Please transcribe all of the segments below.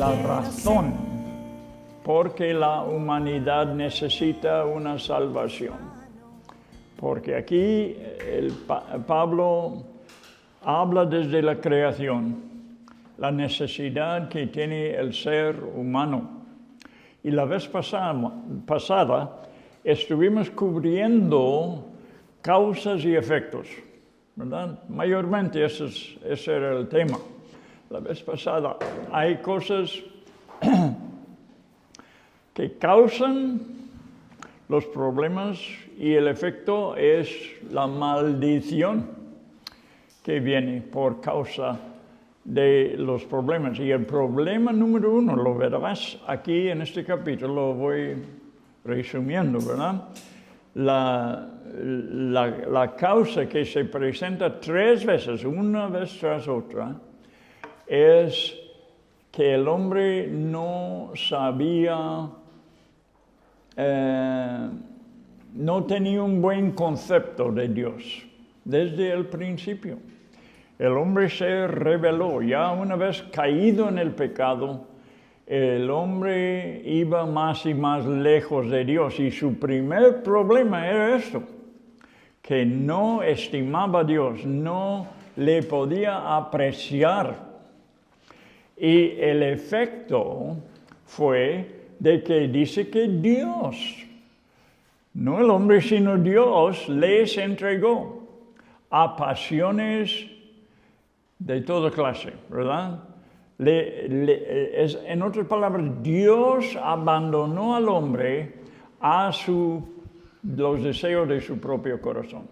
la razón por qué la humanidad necesita una salvación. Porque aquí Pablo habla desde la creación, la necesidad que tiene el ser humano. Y la vez pasada estuvimos cubriendo causas y efectos, ¿verdad? Mayormente ese era el tema. La vez pasada hay cosas que causan los problemas y el efecto es la maldición que viene por causa de los problemas. Y el problema número uno, lo verás aquí en este capítulo, lo voy resumiendo, ¿verdad? La causa que se presenta 3 veces, una vez tras otra, es que el hombre no sabía, no tenía un buen concepto de Dios desde el principio. El hombre se rebeló, ya una vez caído en el pecado, el hombre iba más y más lejos de Dios y su primer problema era esto, que no estimaba a Dios, no le podía apreciar. Y el efecto fue de que dice que Dios, no el hombre sino Dios, les entregó a pasiones de toda clase, ¿verdad? En otras palabras, Dios abandonó al hombre a los deseos de su propio corazón.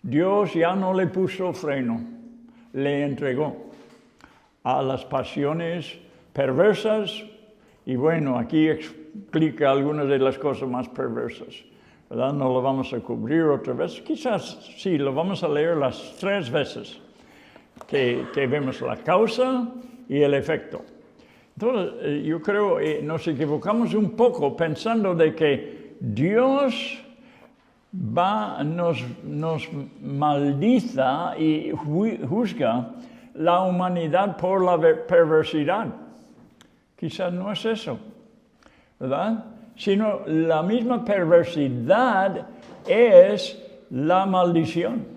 Dios ya no le puso freno, le entregó a las pasiones perversas, y bueno, aquí explica algunas de las cosas más perversas, ¿verdad? No lo vamos a cubrir otra vez, quizás sí, lo vamos a leer las 3 veces que vemos la causa y el efecto. Entonces, yo creo nos equivocamos un poco pensando de que Dios nos maldiza y juzga la humanidad por la perversidad. Quizás no es eso, ¿verdad? Sino la misma perversidad es la maldición.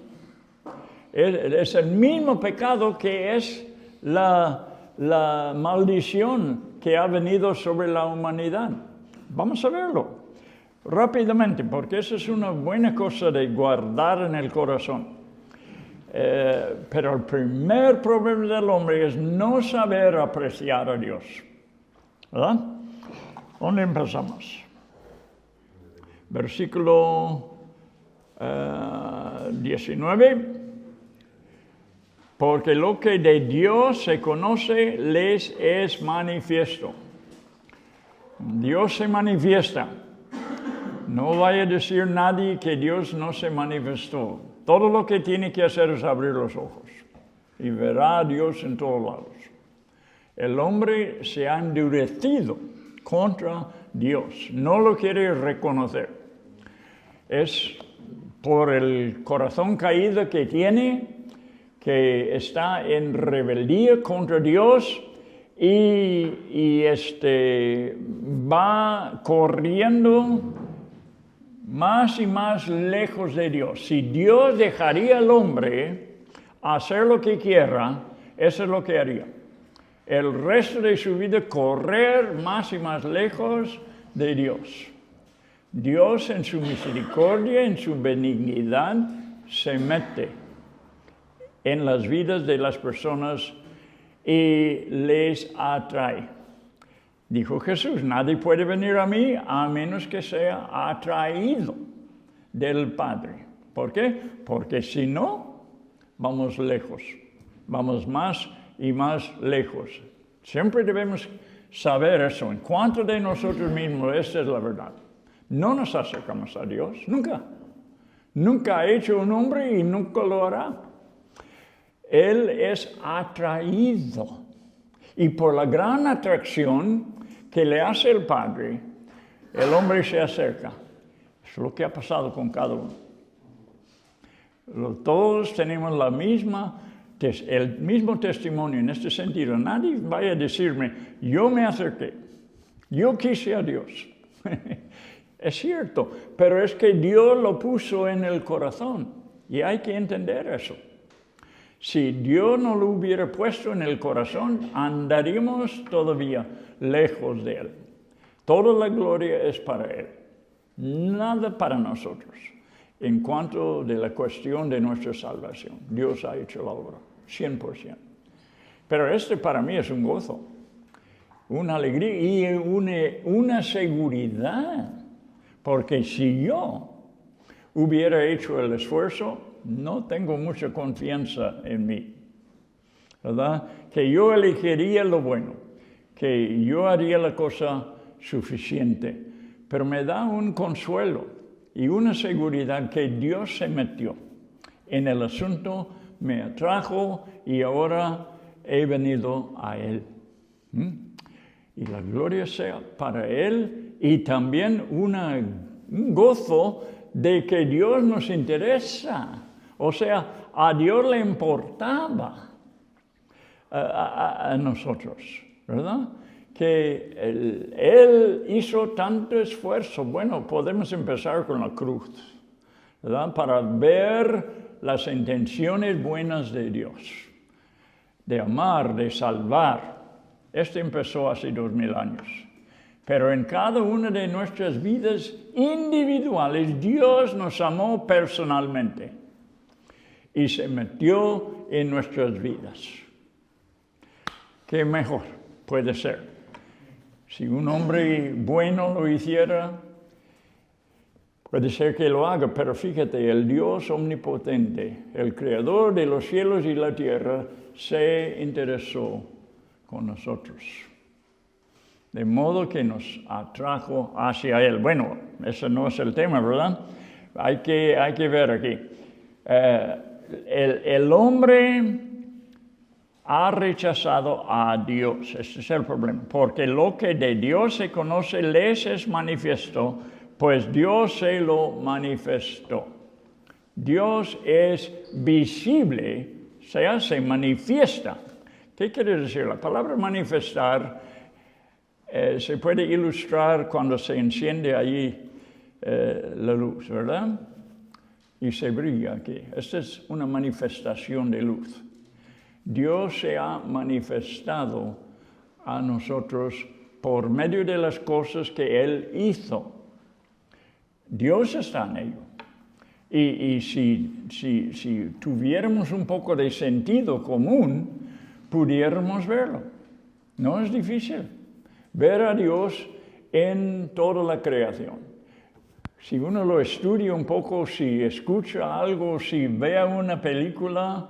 Es el mismo pecado que es la maldición que ha venido sobre la humanidad. Vamos a verlo rápidamente, porque esa es una buena cosa de guardar en el corazón. Pero el primer problema del hombre es no saber apreciar a Dios, ¿verdad? ¿Dónde empezamos? Versículo 19. Porque lo que de Dios se conoce les es manifiesto. Dios se manifiesta. No vaya a decir nadie que Dios no se manifestó. Todo lo que tiene que hacer es abrir los ojos y verá a Dios en todos lados. El hombre se ha endurecido contra Dios, no lo quiere reconocer. Es por el corazón caído que tiene, que está en rebeldía contra Dios y va corriendo más y más lejos de Dios. Si Dios dejaría al hombre hacer lo que quiera, eso es lo que haría. El resto de su vida correr más y más lejos de Dios. Dios en su misericordia, en su benignidad, se mete en las vidas de las personas y les atrae. Dijo Jesús, nadie puede venir a mí a menos que sea atraído del Padre. ¿Por qué? Porque si no, vamos lejos, vamos más y más lejos. Siempre debemos saber eso. En cuanto de nosotros mismos, esa es la verdad. No nos acercamos a Dios, nunca. Nunca ha hecho un hombre y nunca lo hará. Él es atraído. Y por la gran atracción que le hace el Padre, el hombre se acerca. Es lo que ha pasado con cada uno. Todos tenemos la misma el mismo testimonio en este sentido. Nadie vaya a decirme, yo me acerqué, yo quise a Dios. Es cierto, pero es que Dios lo puso en el corazón y hay que entender eso. Si Dios no lo hubiera puesto en el corazón, andaríamos todavía lejos de Él. Toda la gloria es para Él, nada para nosotros. En cuanto de la cuestión de nuestra salvación, Dios ha hecho la obra, 100%. Pero para mí es un gozo, una alegría y una seguridad. Porque si yo hubiera hecho el esfuerzo, no tengo mucha confianza en mí, ¿verdad? Que yo elegiría lo bueno, que yo haría la cosa suficiente, pero me da un consuelo y una seguridad que Dios se metió en el asunto, me atrajo y ahora he venido a Él. Y la gloria sea para Él y también un gozo de que Dios nos interesa. O sea, a Dios le importaba a nosotros, ¿verdad? Que Él hizo tanto esfuerzo. Bueno, podemos empezar con la cruz, ¿verdad? Para ver las intenciones buenas de Dios, de amar, de salvar. Esto empezó hace 2000 años. Pero en cada una de nuestras vidas individuales, Dios nos amó personalmente y se metió en nuestras vidas. ¿Qué mejor puede ser? Si un hombre bueno lo hiciera, puede ser que lo haga, pero fíjate, el Dios omnipotente, el creador de los cielos y la tierra, se interesó con nosotros. De modo que nos atrajo hacia Él. Bueno, ese no es el tema, ¿verdad? Hay que ver aquí. El hombre ha rechazado a Dios. Ese es el problema. Porque lo que de Dios se conoce les es manifiesto, pues Dios se lo manifestó. Dios es visible, se manifiesta. ¿Qué quiere decir? La palabra manifestar se puede ilustrar cuando se enciende allí la luz, ¿verdad? Y se brilla aquí. Esta es una manifestación de luz. Dios se ha manifestado a nosotros por medio de las cosas que Él hizo. Dios está en ello. Y si tuviéramos un poco de sentido común, pudiéramos verlo. No es difícil ver a Dios en toda la creación. Si uno lo estudia un poco, si escucha algo, si ve una película,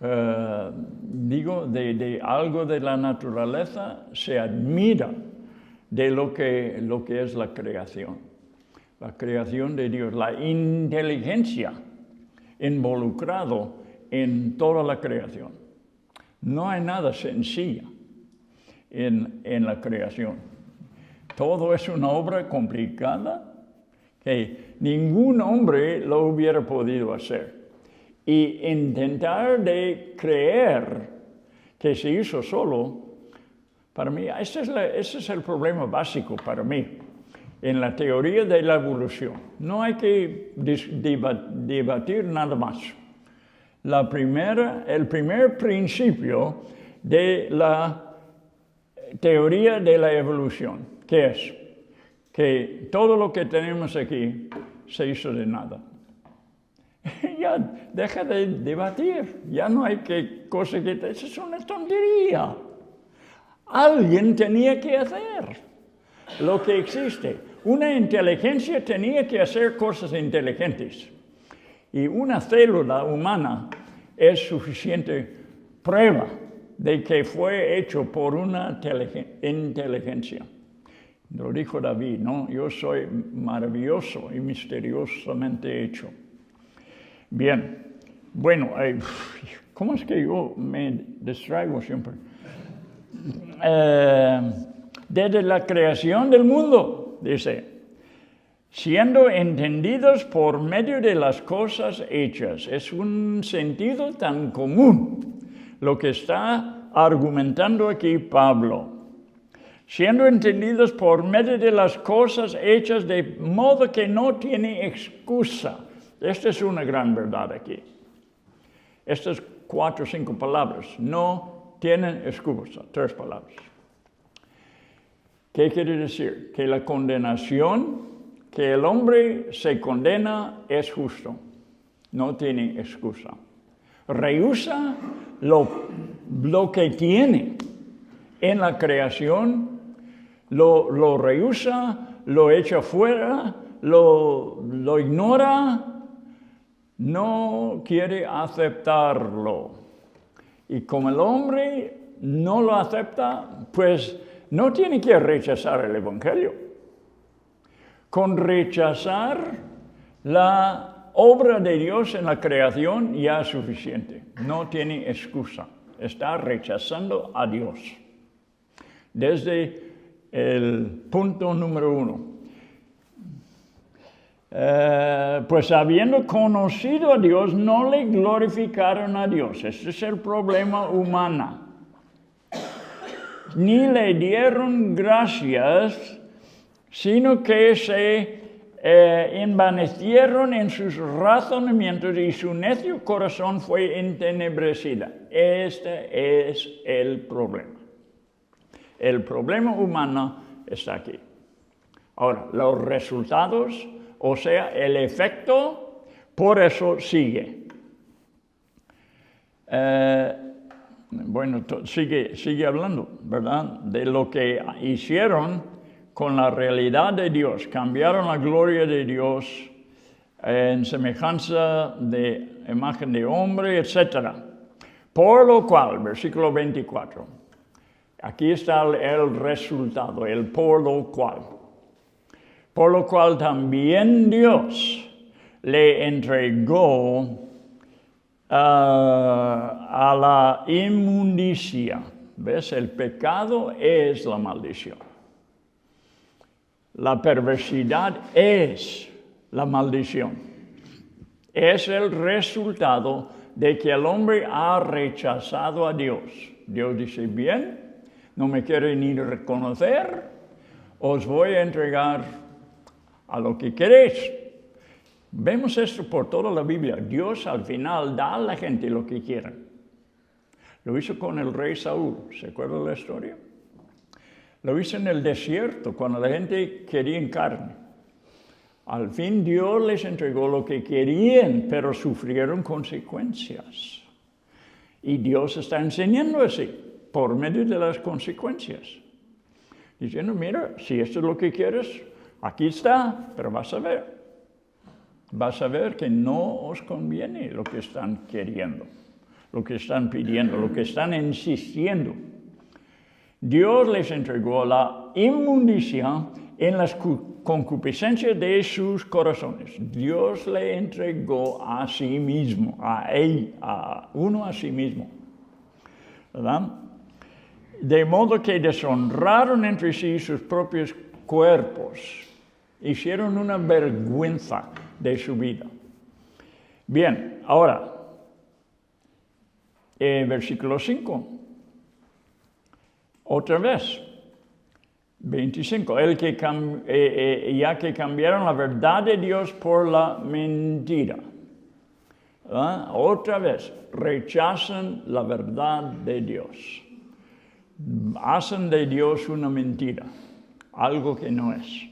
de algo de la naturaleza, se admira de lo que es la creación de Dios, la inteligencia involucrado en toda la creación. No hay nada sencillo en la creación. Todo es una obra complicada que ningún hombre lo hubiera podido hacer. Y intentar de creer que se hizo solo, para mí, ese es el problema básico para mí en la teoría de la evolución. No hay que debatir nada más. El primer principio de la teoría de la evolución, ¿qué es? Que todo lo que tenemos aquí se hizo de nada. Ya deja de debatir, ya no hay cosa que... Eso es una tontería. Alguien tenía que hacer lo que existe. Una inteligencia tenía que hacer cosas inteligentes. Y una célula humana es suficiente prueba de que fue hecho por una inteligencia. Lo dijo David, ¿no? Yo soy maravilloso y misteriosamente hecho. Bien, bueno, ¿cómo es que yo me distraigo siempre? Desde la creación del mundo, dice, siendo entendidos por medio de las cosas hechas. Es un sentido tan común lo que está argumentando aquí Pablo. Siendo entendidos por medio de las cosas hechas, de modo que no tiene excusa. Esta es una gran verdad aquí. Estas 4 o 5 palabras no tienen excusa. 3 palabras. ¿Qué quiere decir? Que la condenación, que el hombre se condena, es justo. No tiene excusa. Rehúsa lo que tiene en la creación, lo rehúsa, lo echa fuera, lo ignora, no quiere aceptarlo. Y como el hombre no lo acepta, pues no tiene que rechazar el Evangelio. Con rechazar la obra de Dios en la creación ya es suficiente. No tiene excusa. Está rechazando a Dios. Desde el punto número 1. Pues habiendo conocido a Dios, no le glorificaron a Dios. Este es el problema humano. Ni le dieron gracias, sino que se envanecieron en sus razonamientos y su necio corazón fue entenebrecido. Este es el problema. El problema humano está aquí. Ahora, los resultados, o sea, el efecto, por eso sigue. Bueno, sigue hablando, ¿verdad? De lo que hicieron con la realidad de Dios. Cambiaron la gloria de Dios en semejanza de imagen de hombre, etc. Por lo cual, versículo 24. Aquí está el resultado, el por lo cual. Por lo cual también Dios le entregó a la inmundicia. ¿Ves? El pecado es la maldición. La perversidad es la maldición. Es el resultado de que el hombre ha rechazado a Dios. Dios dice, bien, no me quieren ni reconocer, os voy a entregar a lo que queréis. Vemos esto por toda la Biblia. Dios al final da a la gente lo que quieren. Lo hizo con el rey Saúl. ¿Se acuerda de la historia? Lo hizo en el desierto, cuando la gente quería carne. Al fin Dios les entregó lo que querían, pero sufrieron consecuencias. Y Dios está enseñando así, por medio de las consecuencias. Diciendo, mira, si esto es lo que quieres, aquí está, pero vas a ver. Vas a ver que no os conviene lo que están queriendo, lo que están pidiendo, lo que están insistiendo. Dios les entregó la inmundicia en las concupiscencias de sus corazones. Dios le entregó a sí mismo, a sí mismo. ¿Verdad? De modo que deshonraron entre sí sus propios cuerpos. Hicieron una vergüenza de su vida. Bien, ahora, versículo 5. Otra vez, 25. Ya que cambiaron la verdad de Dios por la mentira. Otra vez, rechazan la verdad de Dios. Hacen de Dios una mentira, algo que no es.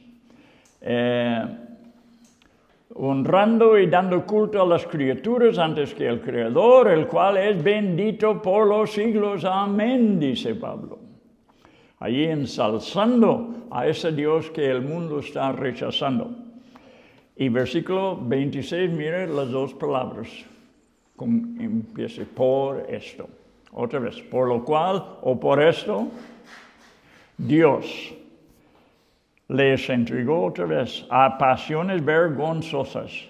Honrando y dando culto a las criaturas antes que al Creador, el cual es bendito por los siglos. Amén, dice Pablo. Allí ensalzando a ese Dios que el mundo está rechazando. Y versículo 26, mire las 2 palabras. Empieza por esto. Otra vez, por lo cual o por esto, Dios les entregó otra vez a pasiones vergonzosas,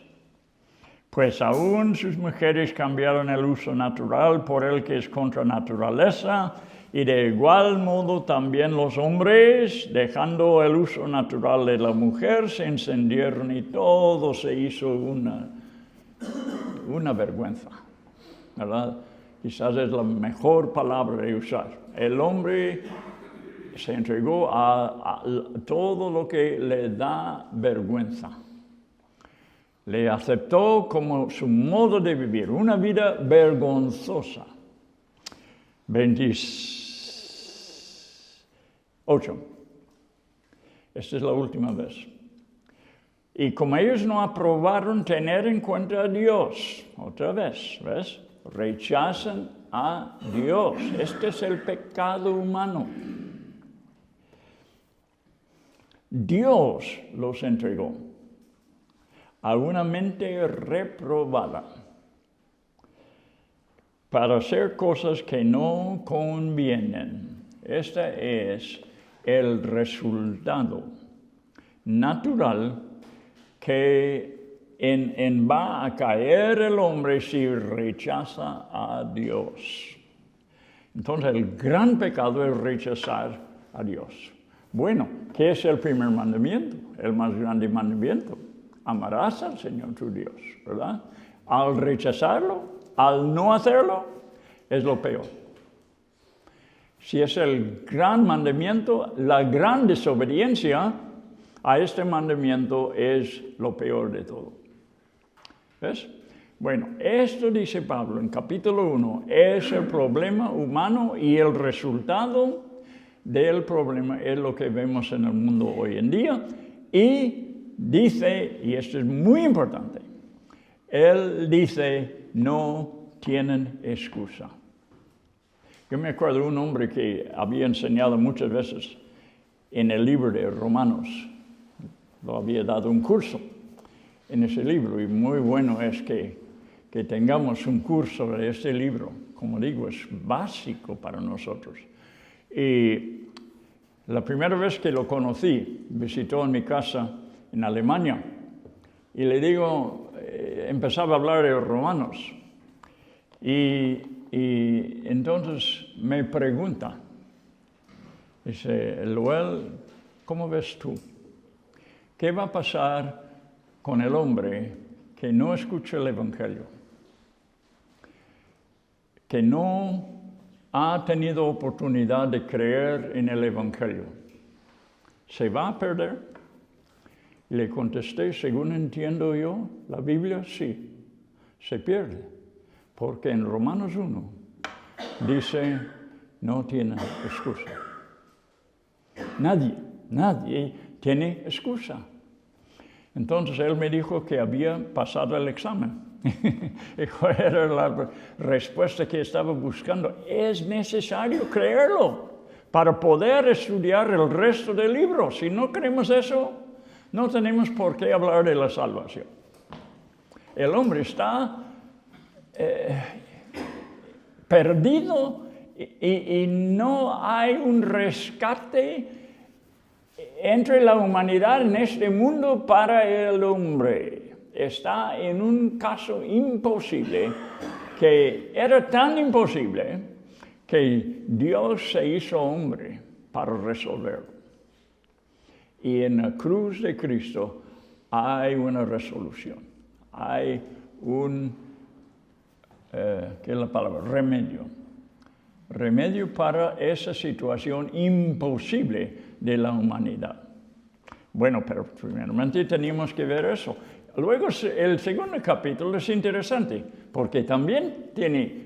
pues aún sus mujeres cambiaron el uso natural por el que es contra naturaleza, Y de igual modo también los hombres, dejando el uso natural de la mujer, se encendieron y todo se hizo una vergüenza, ¿verdad? Quizás es la mejor palabra de usar. El hombre se entregó a todo lo que le da vergüenza. Le aceptó como su modo de vivir, una vida vergonzosa. 28. Esta es la última vez. Y como ellos no aprobaron tener en cuenta a Dios, otra vez, ¿ves? Rechazan a Dios. Este es el pecado humano. Dios los entregó a una mente reprobada para hacer cosas que no convienen. Este es el resultado natural que va a caer el hombre si rechaza a Dios. Entonces el gran pecado es rechazar a Dios. Bueno, ¿qué es el primer mandamiento? El más grande mandamiento. Amarás al Señor tu Dios, ¿verdad? Al rechazarlo, al no hacerlo, es lo peor. Si es el gran mandamiento, la gran desobediencia a este mandamiento es lo peor de todo. ¿Ves? Bueno, esto dice Pablo en capítulo 1, es el problema humano y el resultado del problema es lo que vemos en el mundo hoy en día. Y dice, y esto es muy importante, él dice, no tienen excusa. Yo me acuerdo de un hombre que había enseñado muchas veces en el libro de Romanos. Lo había dado un curso en ese libro y muy bueno es que tengamos un curso de este libro. Como digo, es básico para nosotros. Y la primera vez que lo conocí, visitó en mi casa en Alemania y le digo, empezaba a hablar de Romanos y entonces me pregunta, dice, Luel, ¿cómo ves tú? ¿Qué va a pasar con el hombre que no escucha el Evangelio? Que no ha tenido oportunidad de creer en el Evangelio. ¿Se va a perder? Y le contesté, según entiendo yo, la Biblia sí, se pierde. Porque en Romanos 1 dice, no tiene excusa. Nadie tiene excusa. Entonces él me dijo que había pasado el examen. ¿Y cuál era la respuesta que estaba buscando? Es necesario creerlo para poder estudiar el resto del libro. Si no creemos eso, no tenemos por qué hablar de la salvación. El hombre está perdido y no hay un rescate entre la humanidad en este mundo para el hombre. Está en un caso imposible, que era tan imposible que Dios se hizo hombre para resolverlo. Y en la cruz de Cristo hay una resolución, hay un, ¿qué es la palabra? Remedio para esa situación imposible de la humanidad. Bueno, pero primeramente teníamos que ver eso. Luego el segundo capítulo es interesante, porque también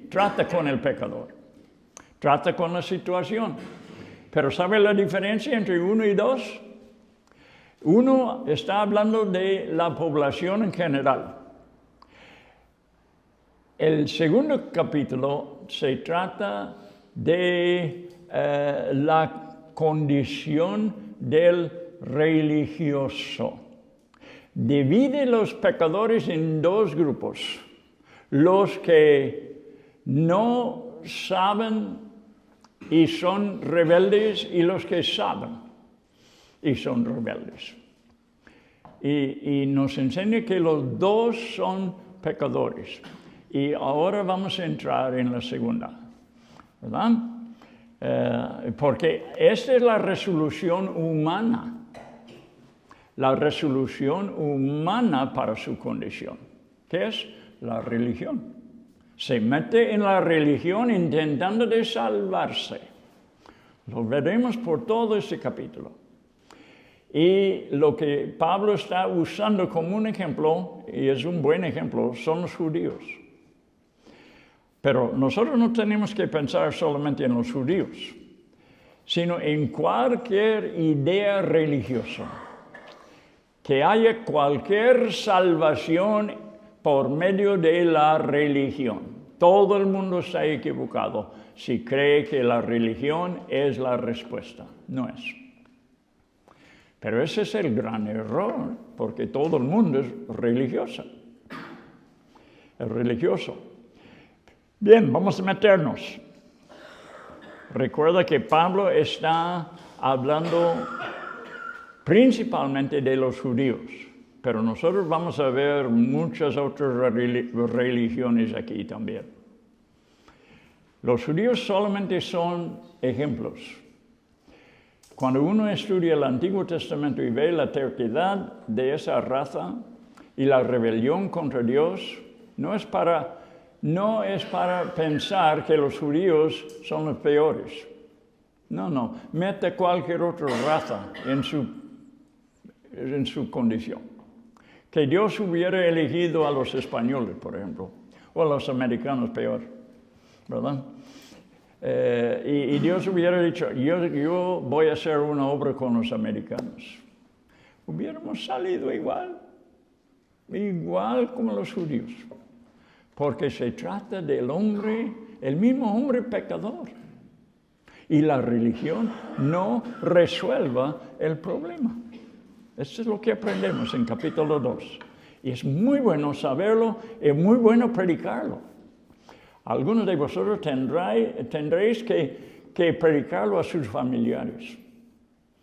trata con el pecador, trata con la situación. Pero ¿sabe la diferencia entre 1 y 2? 1 está hablando de la población en general. El segundo capítulo se trata de la condición del religioso. Divide los pecadores en 2 grupos. Los que no saben y son rebeldes y los que saben y son rebeldes. Y nos enseña que los 2 son pecadores. Y ahora vamos a entrar en la segunda, ¿verdad? Porque esta es la resolución humana. La resolución humana para su condición, que es la religión. Se mete en la religión intentando de salvarse. Lo veremos por todo este capítulo. Y lo que Pablo está usando como un ejemplo, y es un buen ejemplo, son los judíos. Pero nosotros no tenemos que pensar solamente en los judíos, sino en cualquier idea religiosa. Que haya cualquier salvación por medio de la religión. Todo el mundo está equivocado si cree que la religión es la respuesta. No es. Pero ese es el gran error, porque todo el mundo es religioso. Es religioso. Bien, vamos a meternos. Recuerda que Pablo está hablando principalmente de los judíos, pero nosotros vamos a ver muchas otras religiones aquí también. Los judíos solamente son ejemplos. Cuando uno estudia el Antiguo Testamento y ve la terquedad de esa raza y la rebelión contra Dios, no es para pensar que los judíos son los peores. No, mete cualquier otra raza en su condición. Que Dios hubiera elegido a los españoles, por ejemplo, o a los americanos peor, ¿verdad? Y Dios hubiera dicho, yo voy a hacer una obra con los americanos. Hubiéramos salido igual como los judíos, porque se trata del hombre, el mismo hombre pecador. Y la religión no resuelve el problema. Esto es lo que aprendemos en capítulo 2. Y es muy bueno saberlo, es muy bueno predicarlo. Algunos de vosotros tendréis que predicarlo a sus familiares,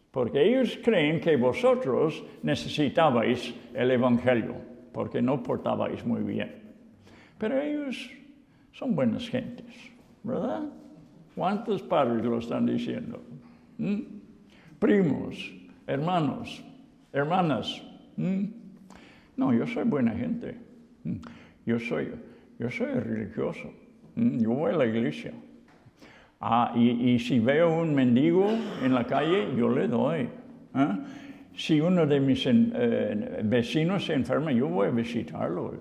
porque ellos creen que vosotros necesitabais el Evangelio, porque no portabais muy bien. Pero ellos son buenas gentes, ¿verdad? ¿Cuántos padres lo están diciendo? Primos, hermanos, hermanas. No, yo soy buena gente. Yo soy religioso. Yo voy a la iglesia. Y si veo un mendigo en la calle, yo le doy. Si uno de mis vecinos se enferma, yo voy a visitarlo.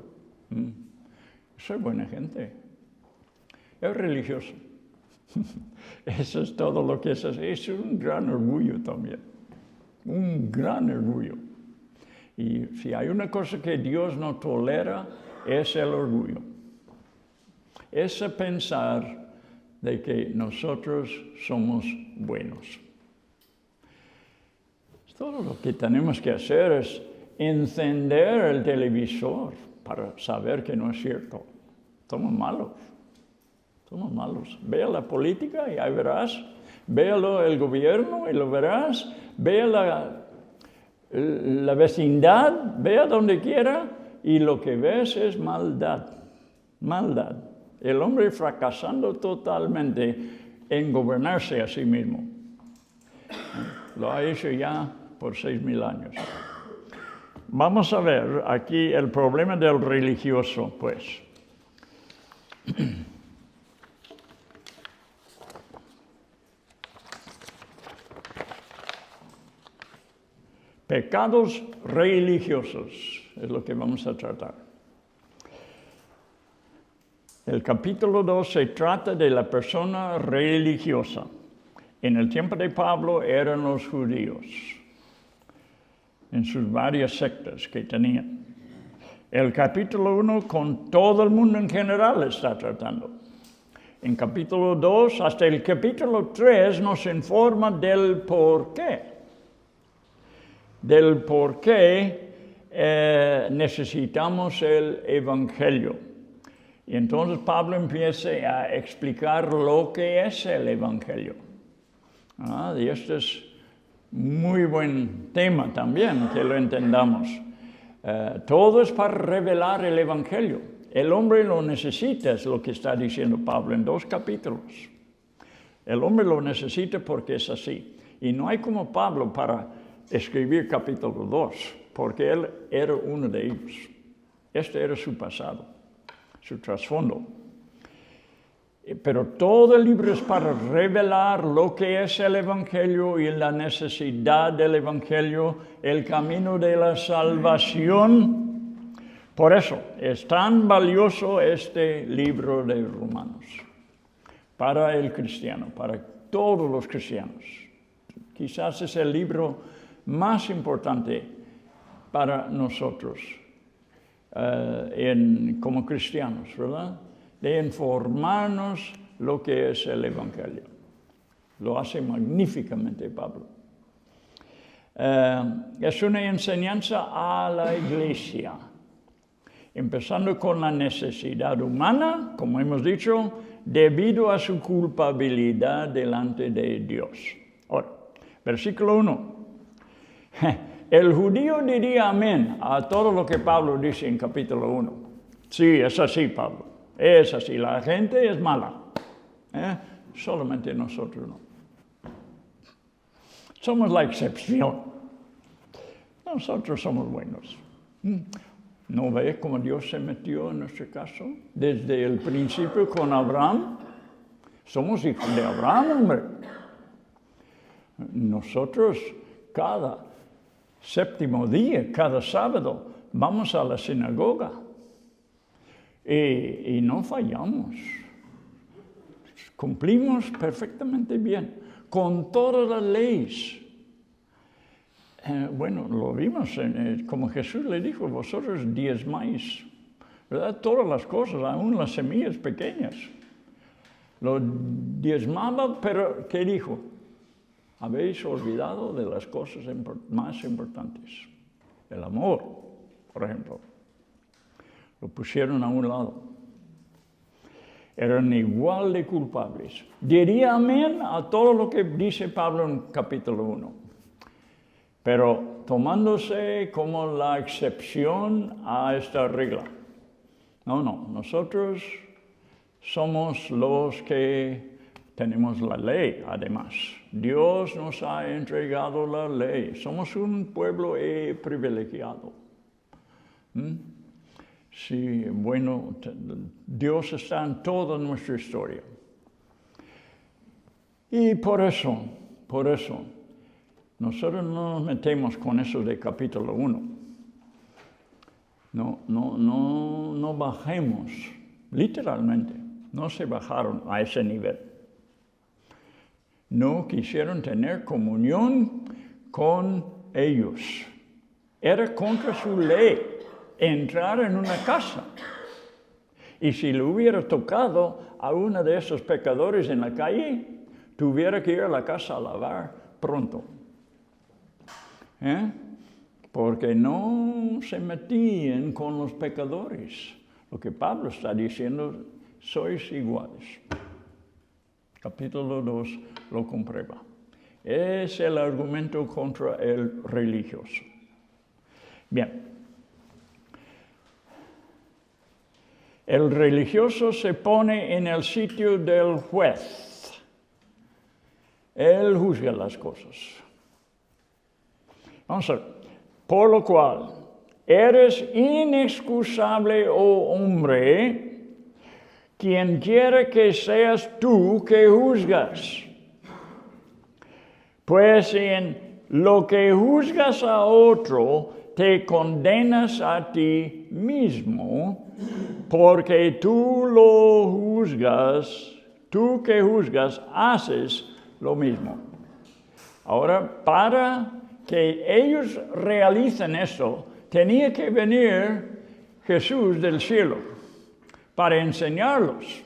Soy buena gente. Es religioso. Eso es todo lo que es así. Es un gran orgullo también. Un gran orgullo. Y si hay una cosa que Dios no tolera, es el orgullo. Es pensar de que nosotros somos buenos. Todo lo que tenemos que hacer es encender el televisor para saber que no es cierto. Somos malos. Somos malos. Vea la política y ahí verás. Véalo el gobierno y lo verás. Vea la vecindad, vea donde quiera y lo que ves es maldad. Maldad. El hombre fracasando totalmente en gobernarse a sí mismo. Lo ha hecho ya por 6,000 años. Vamos a ver aquí el problema del religioso, pues. Pecados religiosos es lo que vamos a tratar. El capítulo 2 se trata de la persona religiosa. En el tiempo de Pablo eran los judíos, en sus varias sectas que tenían. El capítulo 1 con todo el mundo en general está tratando. En capítulo 2 hasta el capítulo 3 nos informa del por qué. Del por qué necesitamos el Evangelio. Y entonces Pablo empieza a explicar lo que es el Evangelio. Y este es muy buen tema también, que lo entendamos. Todo es para revelar el Evangelio. El hombre lo necesita, es lo que está diciendo Pablo en 2 capítulos. El hombre lo necesita porque es así. Y no hay como Pablo para escribir capítulo 2, porque él era uno de ellos. Este era su pasado, su trasfondo. Pero todo el libro es para revelar lo que es el Evangelio y la necesidad del Evangelio, el camino de la salvación. Por eso es tan valioso este libro de Romanos para el cristiano, para todos los cristianos. Quizás es el libro más importante para nosotros como cristianos, ¿verdad? De informarnos lo que es el Evangelio. Lo hace magníficamente Pablo. Es una enseñanza a la iglesia, empezando con la necesidad humana, como hemos dicho, debido a su culpabilidad delante de Dios. Ahora, versículo 1. El judío diría amén a todo lo que Pablo dice en capítulo 1. Sí, es así, Pablo. Es así, la gente es mala. Solamente nosotros no. Somos la excepción. Nosotros somos buenos. ¿No ves cómo Dios se metió en nuestro caso? Desde el principio con Abraham. Somos hijos de Abraham, hombre. Nosotros cada séptimo día, cada sábado, vamos a la sinagoga. Y no fallamos. Cumplimos perfectamente bien con todas las leyes. Bueno, lo vimos, como Jesús le dijo, vosotros diezmáis, ¿verdad? Todas las cosas, aún las semillas pequeñas. Lo diezmaba, pero ¿qué dijo? Habéis olvidado de las cosas más importantes. El amor, por ejemplo. Lo pusieron a un lado. Eran igual de culpables. Diría amén a todo lo que dice Pablo en capítulo 1. Pero tomándose como la excepción a esta regla. No, nosotros somos los que tenemos la ley, además. Dios nos ha entregado la ley. Somos un pueblo privilegiado. Sí, bueno, Dios está en toda nuestra historia. Y por eso, nosotros no nos metemos con eso de capítulo 1. No bajemos, literalmente, no se bajaron a ese nivel. No quisieron tener comunión con ellos. Era contra su ley entrar en una casa. Y si le hubiera tocado a uno de esos pecadores en la calle, tuviera que ir a la casa a lavar pronto. Porque no se metían con los pecadores. Lo que Pablo está diciendo, sois iguales. Capítulo 2 lo comprueba. Es el argumento contra el religioso. Bien. El religioso se pone en el sitio del juez. Él juzga las cosas. Vamos a ver. Por lo cual, eres inexcusable, oh hombre, quien quiera que seas tú que juzgas. Pues en lo que juzgas a otro, te condenas a ti mismo, porque tú que juzgas, haces lo mismo. Ahora, para que ellos realicen esto, tenía que venir Jesús del cielo para enseñarlos.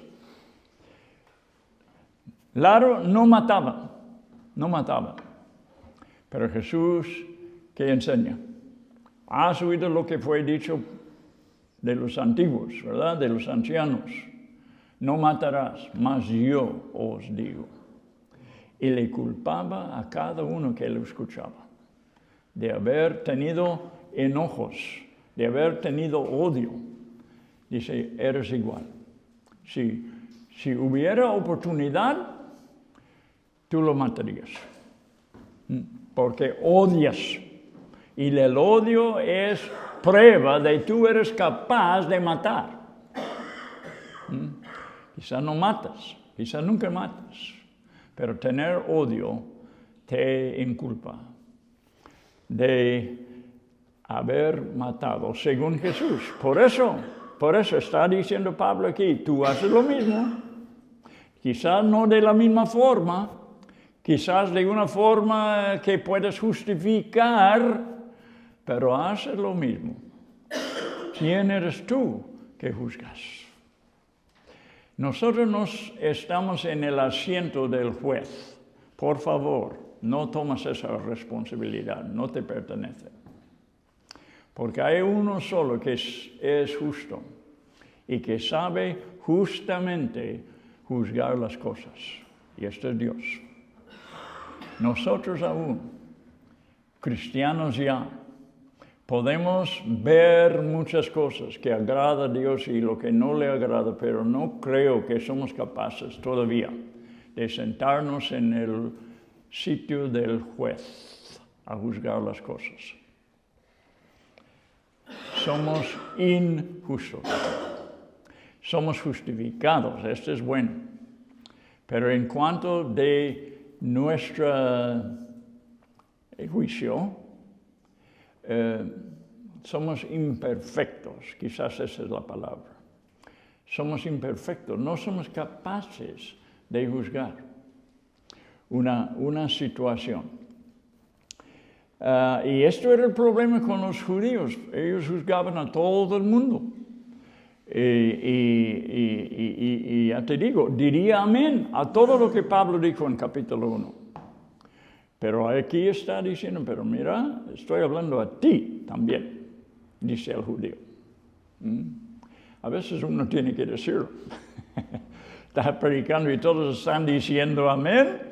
Claro, no mataba. Pero Jesús, ¿qué enseña? Has oído lo que fue dicho de los antiguos, ¿verdad? De los ancianos. No matarás, mas yo os digo. Y le culpaba a cada uno que lo escuchaba de haber tenido enojos, de haber tenido odio. Dice, eres igual. Si hubiera oportunidad, tú lo matarías. Porque odias. Y el odio es prueba de que tú eres capaz de matar. Quizás no matas, quizás nunca matas, pero tener odio te inculpa de haber matado según Jesús. Por eso está diciendo Pablo aquí, tú haces lo mismo, quizás no de la misma forma, quizás de una forma que puedes justificar, pero haces lo mismo. ¿Quién eres tú que juzgas? Nosotros nos estamos en el asiento del juez. Por favor, no tomes esa responsabilidad, no te pertenece. Porque hay uno solo que es justo y que sabe justamente juzgar las cosas. Y este es Dios. Nosotros aún, cristianos ya, podemos ver muchas cosas que agrada a Dios y lo que no le agrada, pero no creo que somos capaces todavía de sentarnos en el sitio del juez a juzgar las cosas. Somos injustos. Somos justificados, esto es bueno. Pero en cuanto de nuestro juicio, somos imperfectos, quizás esa es la palabra. Somos imperfectos, no somos capaces de juzgar una situación. Y esto era el problema con los judíos, ellos juzgaban a todo el mundo. Y ya te digo, diría amén a todo lo que Pablo dijo en capítulo 1. Pero aquí está diciendo, pero mira, estoy hablando a ti también, dice el judío. A veces uno tiene que decirlo. Está predicando y todos están diciendo amén,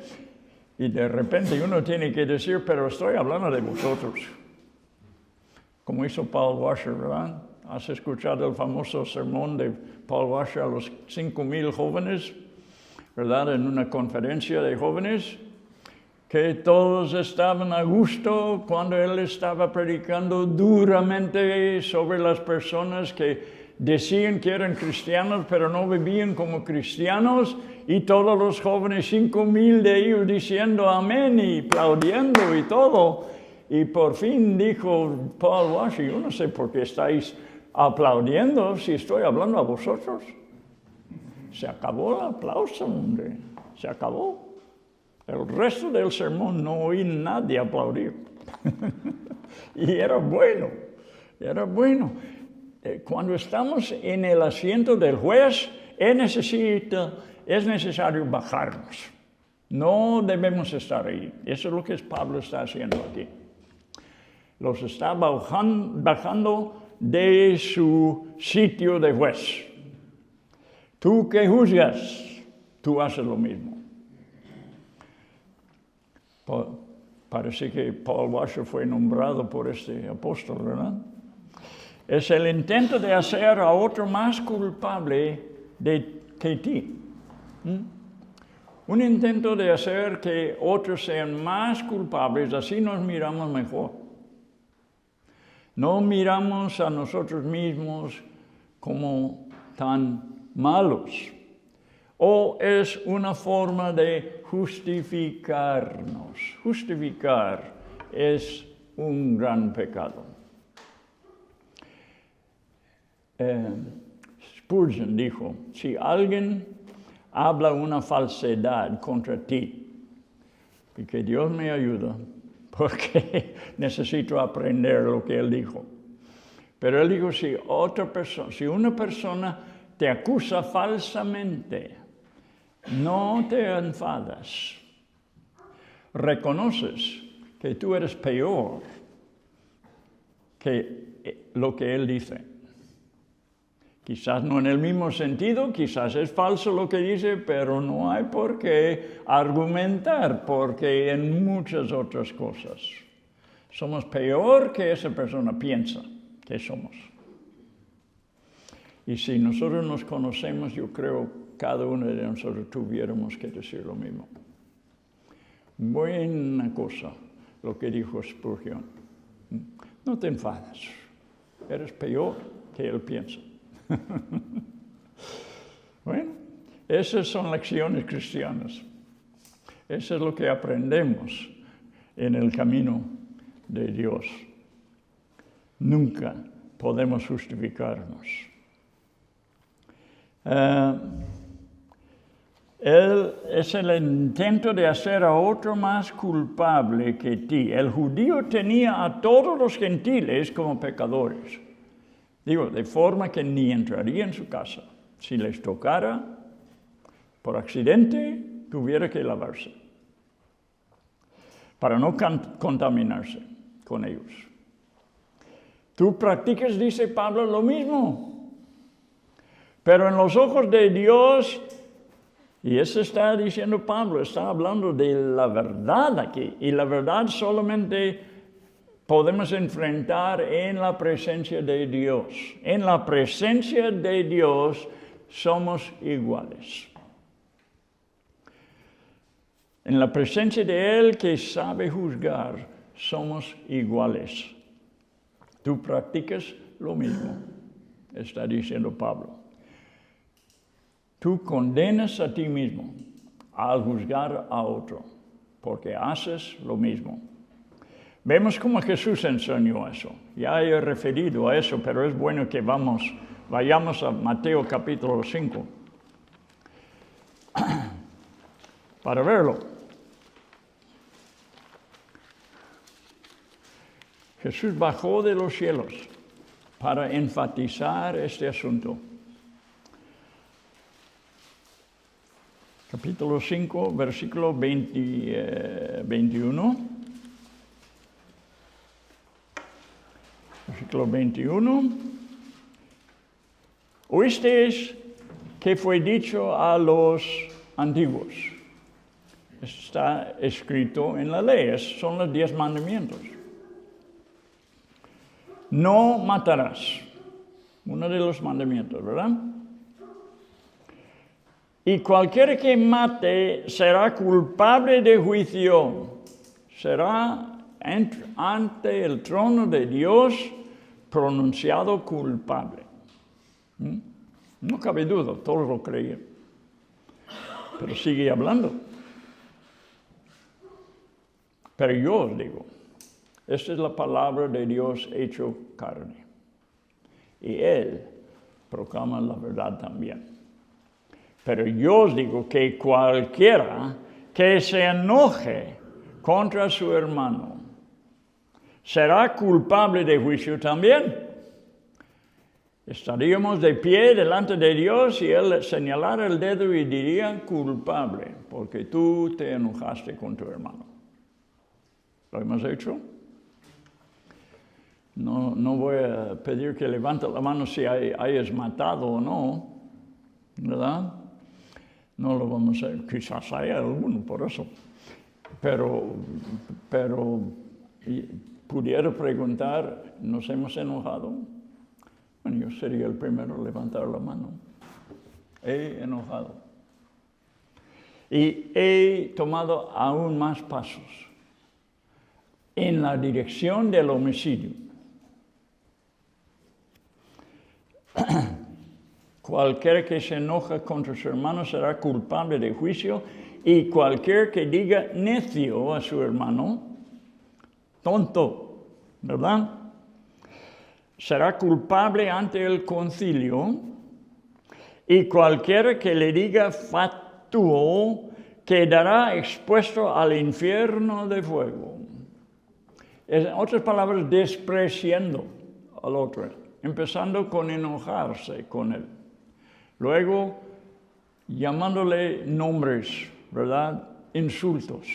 y de repente uno tiene que decir, pero estoy hablando de vosotros. Como hizo Paul Washer, ¿verdad? ¿Has escuchado el famoso sermón de Paul Washer a los 5,000 jóvenes, ¿verdad? En una conferencia de jóvenes, que todos estaban a gusto cuando él estaba predicando duramente sobre las personas que decían que eran cristianos, pero no vivían como cristianos, y todos los jóvenes, 5,000 de ellos diciendo amén y aplaudiendo y todo. Y por fin dijo Paul Washer, yo no sé por qué estáis aplaudiendo si estoy hablando a vosotros. Se acabó el aplauso, hombre, se acabó. El resto del sermón no oí nadie aplaudir. Y era bueno, era bueno. Cuando estamos en el asiento del juez, es necesario bajarnos. No debemos estar ahí. Eso es lo que Pablo está haciendo aquí. Los está bajando de su sitio de juez. Tú que juzgas, tú haces lo mismo. Parece que Paul Washer fue nombrado por este apóstol, ¿verdad? Es el intento de hacer a otro más culpable que ti. Un intento de hacer que otros sean más culpables, así nos miramos mejor. No miramos a nosotros mismos como tan malos. O es una forma de justificarnos. Justificar es un gran pecado. Spurgeon dijo, si alguien habla una falsedad contra ti, y que Dios me ayuda, porque necesito aprender lo que él dijo. Pero él dijo, si una persona te acusa falsamente, no te enfadas. Reconoces que tú eres peor que lo que él dice. Quizás no en el mismo sentido, quizás es falso lo que dice, pero no hay por qué argumentar, porque en muchas otras cosas somos peor que esa persona piensa que somos. Y si nosotros nos conocemos, yo creo cada uno de nosotros tuviéramos que decir lo mismo. Buena cosa lo que dijo Spurgeon. No te enfades, eres peor que él piensa. Bueno, esas son lecciones cristianas. Eso es lo que aprendemos en el camino de Dios. Nunca podemos justificarnos. Es el intento de hacer a otro más culpable que ti. El judío tenía a todos los gentiles como pecadores. Digo, de forma que ni entraría en su casa. Si les tocara, por accidente, tuviera que lavarse, para no contaminarse con ellos. Tú practicas, dice Pablo, lo mismo. Pero en los ojos de Dios, y eso está diciendo Pablo, está hablando de la verdad aquí. Y la verdad solamente podemos enfrentar en la presencia de Dios. En la presencia de Dios somos iguales. En la presencia de Él que sabe juzgar, somos iguales. Tú practicas lo mismo, está diciendo Pablo. Tú condenas a ti mismo al juzgar a otro, porque haces lo mismo. Vemos cómo Jesús enseñó eso. Ya he referido a eso, pero es bueno que vayamos a Mateo capítulo 5 para verlo. Jesús bajó de los cielos para enfatizar este asunto. Capítulo 5, versículo 21. Versículo 21. Oísteis que fue dicho a los antiguos. Está escrito en la ley, son los 10 mandamientos. No matarás. Uno de los mandamientos, ¿verdad? Y cualquiera que mate será culpable de juicio. Será ante el trono de Dios pronunciado culpable. No cabe duda, todos lo creían. Pero sigue hablando. Pero yo os digo, esta es la palabra de Dios hecho carne. Y Él proclama la verdad también. Pero yo os digo que cualquiera que se enoje contra su hermano será culpable de juicio también. Estaríamos de pie delante de Dios y Él señalara el dedo y diría culpable, porque tú te enojaste con tu hermano. ¿Lo hemos hecho? No voy a pedir que levante la mano si hayas matado o no, ¿verdad? No lo vamos a hacer. Quizás haya alguno por eso. Pero pudiera preguntar, ¿nos hemos enojado? Bueno, yo sería el primero a levantar la mano. He enojado. Y he tomado aún más pasos en la dirección del homicidio. Cualquiera que se enoja contra su hermano será culpable de juicio, y cualquier que diga necio a su hermano, tonto, ¿verdad?, será culpable ante el concilio, y cualquiera que le diga fatuo quedará expuesto al infierno de fuego. En otras palabras, despreciando al otro, empezando con enojarse con él. Luego, llamándole nombres, ¿verdad? Insultos.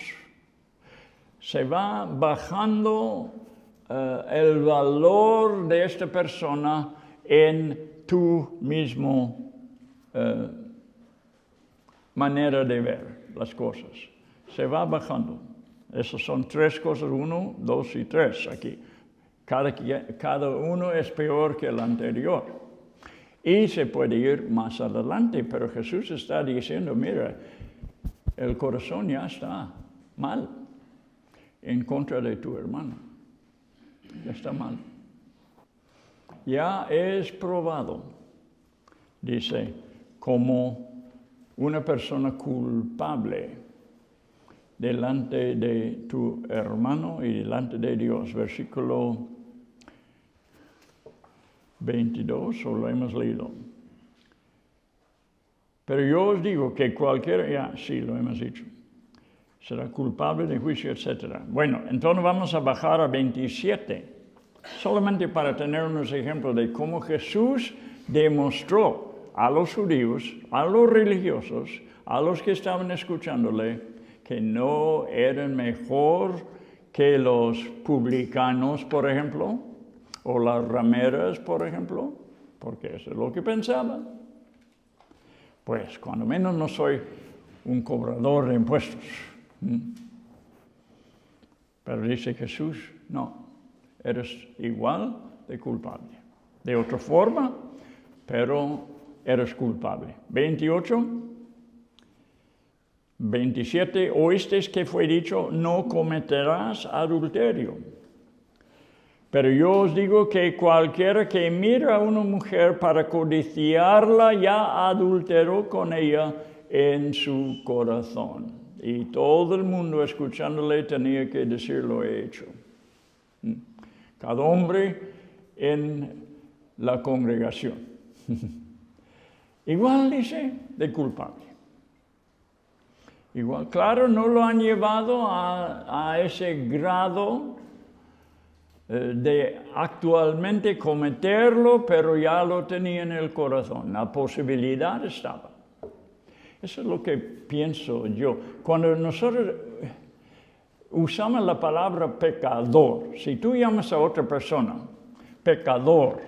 Se va bajando el valor de esta persona en tu mismo manera de ver las cosas. Se va bajando. Esas son 3 cosas, 1, 2 y 3 aquí. Cada uno es peor que el anterior. Y se puede ir más adelante, pero Jesús está diciendo, mira, el corazón ya está mal en contra de tu hermano. Está mal. Ya es probado, dice, como una persona culpable delante de tu hermano y delante de Dios. Versículo 22, o lo hemos leído. Pero yo os digo que cualquiera, ya, sí, lo hemos dicho, será culpable de juicio, etc. Bueno, entonces vamos a bajar a 27, solamente para tener unos ejemplos de cómo Jesús demostró a los judíos, a los religiosos, a los que estaban escuchándole, que no eran mejor que los publicanos, por ejemplo, o las rameras, por ejemplo, porque eso es lo que pensaban. Pues cuando menos no soy un cobrador de impuestos. Pero dice Jesús, no, eres igual de culpable. De otra forma, pero eres culpable. 28, 27, oísteis que fue dicho, no cometerás adulterio. Pero yo os digo que cualquiera que mira a una mujer para codiciarla ya adulteró con ella en su corazón. Y todo el mundo escuchándole tenía que decir lo he hecho. Cada hombre en la congregación. Igual dice, de culpable. Igual, claro, no lo han llevado a ese grado de actualmente cometerlo, pero ya lo tenía en el corazón. La posibilidad estaba. Eso es lo que pienso yo. Cuando nosotros usamos la palabra pecador, si tú llamas a otra persona pecador,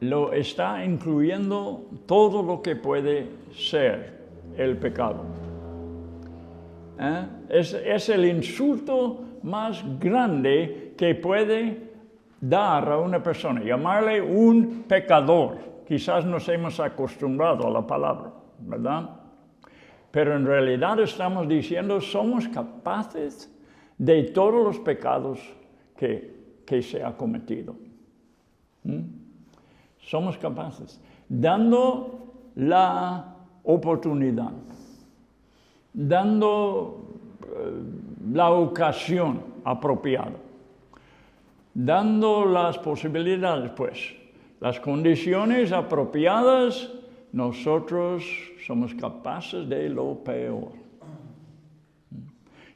lo está incluyendo todo lo que puede ser el pecado. Es el insulto más grande que puede dar a una persona, llamarle un pecador. Quizás nos hemos acostumbrado a la palabra, ¿verdad? Pero en realidad estamos diciendo, somos capaces de todos los pecados que se ha cometido. Somos capaces, dando la oportunidad, dando la ocasión apropiada, dando las posibilidades, pues, las condiciones apropiadas, nosotros somos capaces de lo peor.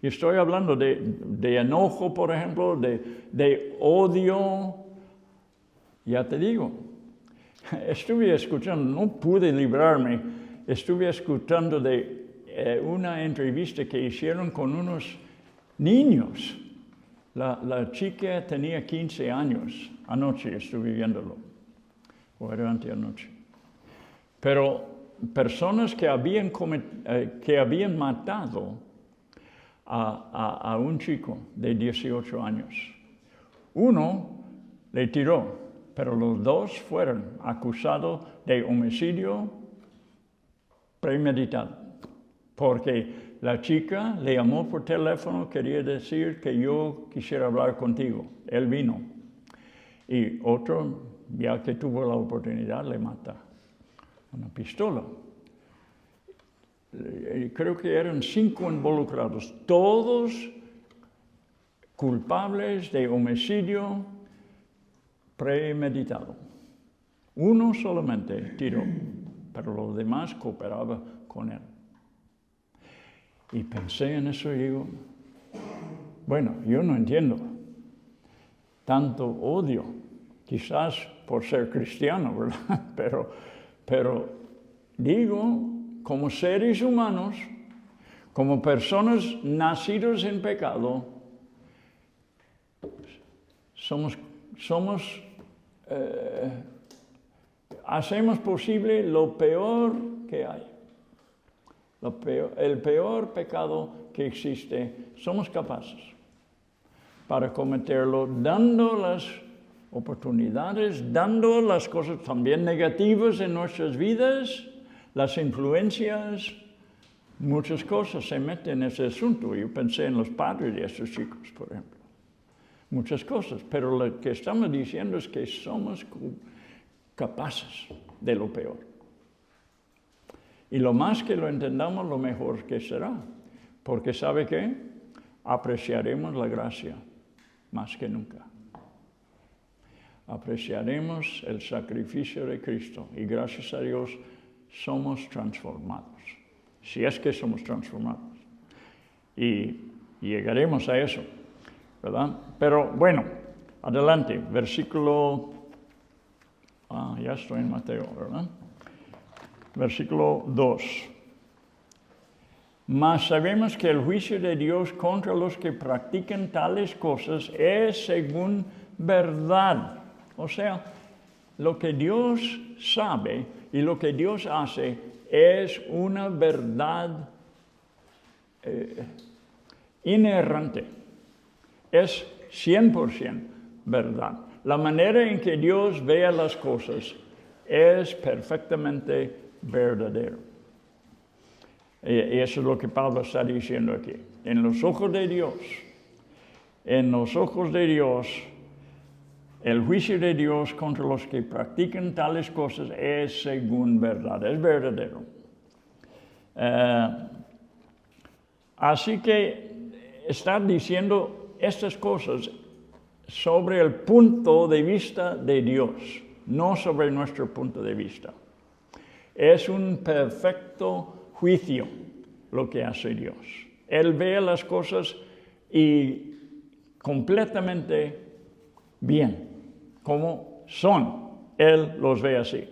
Y estoy hablando de enojo, por ejemplo, de odio. Ya te digo, estuve escuchando, no pude librarme, estuve escuchando de una entrevista que hicieron con unos niños. La chica tenía 15 años, anoche estuve viéndolo, o era anteanoche. Pero personas que habían matado a un chico de 18 años. Uno le tiró, pero los dos fueron acusados de homicidio premeditado. Porque la chica le llamó por teléfono, quería decir que yo quisiera hablar contigo. Él vino. Y otro, ya que tuvo la oportunidad, le mata. Una pistola. Creo que eran 5 involucrados, todos culpables de homicidio premeditado. Uno solamente tiró, pero los demás cooperaban con él. Y pensé en eso y digo, bueno, yo no entiendo tanto odio, quizás por ser cristiano, ¿verdad? Pero digo, como seres humanos, como personas nacidos en pecado, hacemos posible lo peor que hay. El peor pecado que existe, somos capaces para cometerlo, dando las oportunidades, dando las cosas también negativas en nuestras vidas, las influencias Muchas cosas se meten en ese asunto. Yo pensé en los padres de estos chicos, por ejemplo. Muchas cosas. Pero lo que estamos diciendo es que somos capaces de lo peor. Y lo más que lo entendamos, lo mejor que será. Porque ¿sabe qué? Apreciaremos la gracia más que nunca. Apreciaremos el sacrificio de Cristo. Y gracias a Dios somos transformados. Si es que somos transformados. Y llegaremos a eso, ¿verdad? Pero bueno, adelante, versículo... ya estoy en Mateo, ¿verdad? Versículo 2. Mas sabemos que el juicio de Dios contra los que practican tales cosas es según verdad. O sea, lo que Dios sabe y lo que Dios hace es una verdad inerrante. Es 100% verdad. La manera en que Dios vea las cosas es perfectamente verdadero. Y eso es lo que Pablo está diciendo aquí. En los ojos de Dios, el juicio de Dios contra los que practican tales cosas es según verdad, es verdadero. Así que está diciendo estas cosas sobre el punto de vista de Dios, no sobre nuestro punto de vista. Es un perfecto juicio lo que hace Dios. Él ve las cosas y completamente bien, como son. Él los ve así.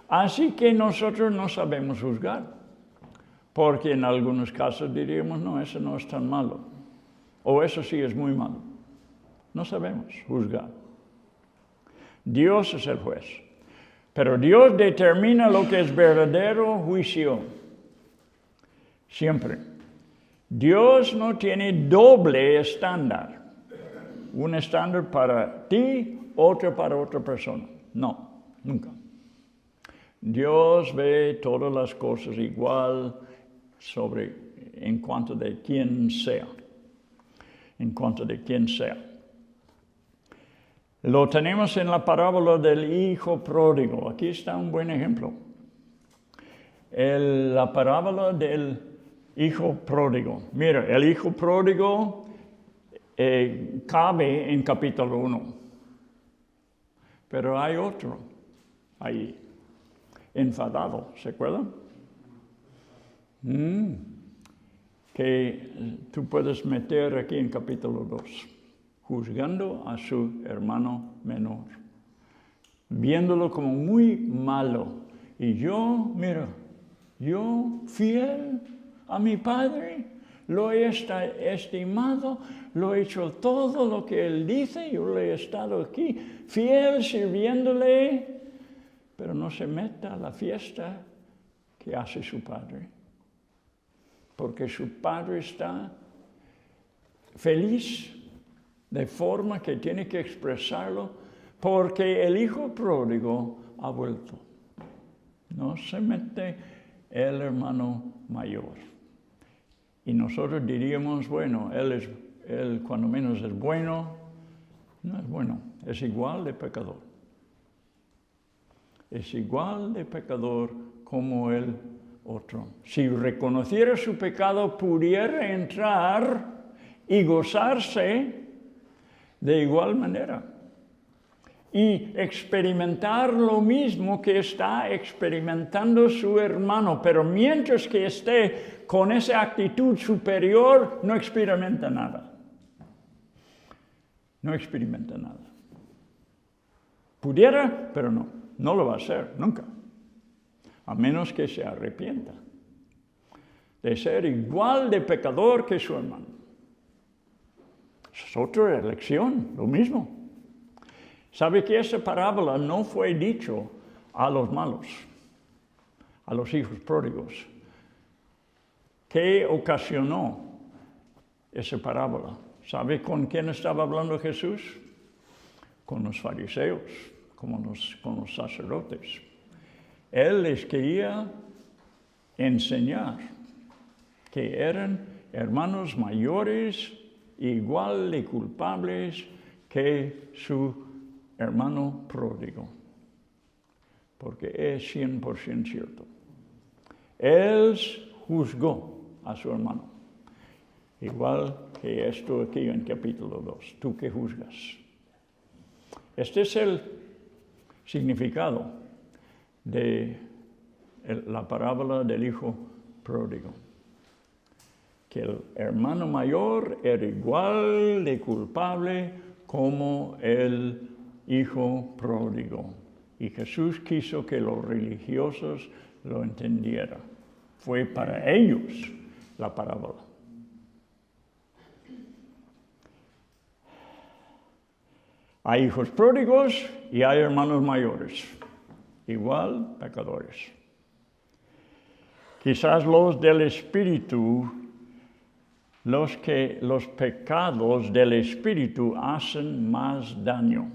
Así que nosotros no sabemos juzgar, porque en algunos casos diríamos, no, eso no es tan malo, o eso sí es muy malo. No sabemos juzgar. Dios es el juez. Pero Dios determina lo que es verdadero juicio. Siempre. Dios no tiene doble estándar. Un estándar para ti, otro para otra persona. No, nunca. Dios ve todas las cosas igual en cuanto de quien sea. En cuanto de quien sea. Lo tenemos en la parábola del hijo pródigo. Aquí está un buen ejemplo. La parábola del hijo pródigo. Mira, el hijo pródigo cabe en capítulo 1. Pero hay otro ahí, enfadado, ¿se acuerdan? Que tú puedes meter aquí en capítulo 2. Juzgando a su hermano menor, viéndolo como muy malo. Y yo, mira, yo fiel a mi padre, lo he estimado, lo he hecho todo lo que él dice, yo le he estado aquí, fiel sirviéndole, pero no se meta a la fiesta que hace su padre. Porque su padre está feliz, de forma que tiene que expresarlo, porque el hijo pródigo ha vuelto. No se mete el hermano mayor. Y nosotros diríamos, bueno, él cuando menos es bueno. No es bueno, es igual de pecador. Es igual de pecador como el otro. Si reconociera su pecado, pudiera entrar y gozarse de igual manera y experimentar lo mismo que está experimentando su hermano, pero mientras que esté con esa actitud superior, no experimenta nada. No experimenta nada. Pudiera, pero no lo va a hacer, nunca. A menos que se arrepienta de ser igual de pecador que su hermano. Es otra elección, lo mismo. ¿Sabe que esa parábola no fue dicho a los malos, a los hijos pródigos? ¿Qué ocasionó esa parábola? ¿Sabe con quién estaba hablando Jesús? Con los fariseos, con los sacerdotes. Él les quería enseñar que eran hermanos mayores, igual de culpables que su hermano pródigo. Porque es 100% cierto. Él juzgó a su hermano. Igual que esto aquí en capítulo 2. ¿Tú qué juzgas? Este es el significado de la parábola del hijo pródigo. Que el hermano mayor era igual de culpable como el hijo pródigo. Y Jesús quiso que los religiosos lo entendieran. Fue para ellos la parábola. Hay hijos pródigos y hay hermanos mayores, igual pecadores. Quizás los del Espíritu, los pecados del Espíritu hacen más daño.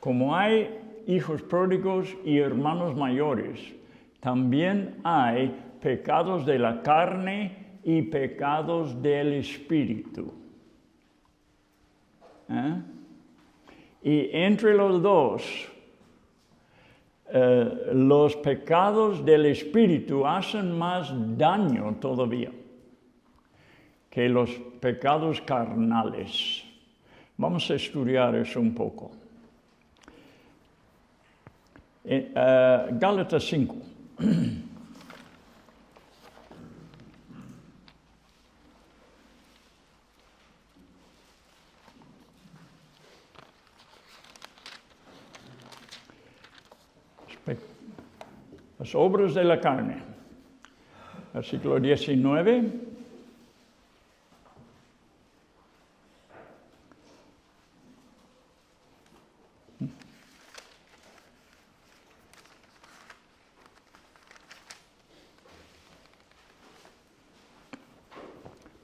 Como hay hijos pródigos y hermanos mayores, también hay pecados de la carne y pecados del Espíritu. Y entre los dos, los pecados del Espíritu hacen más daño todavía que los pecados carnales. Vamos a estudiar eso un poco. Gálatas 5. Las obras de la carne. Versículo 19.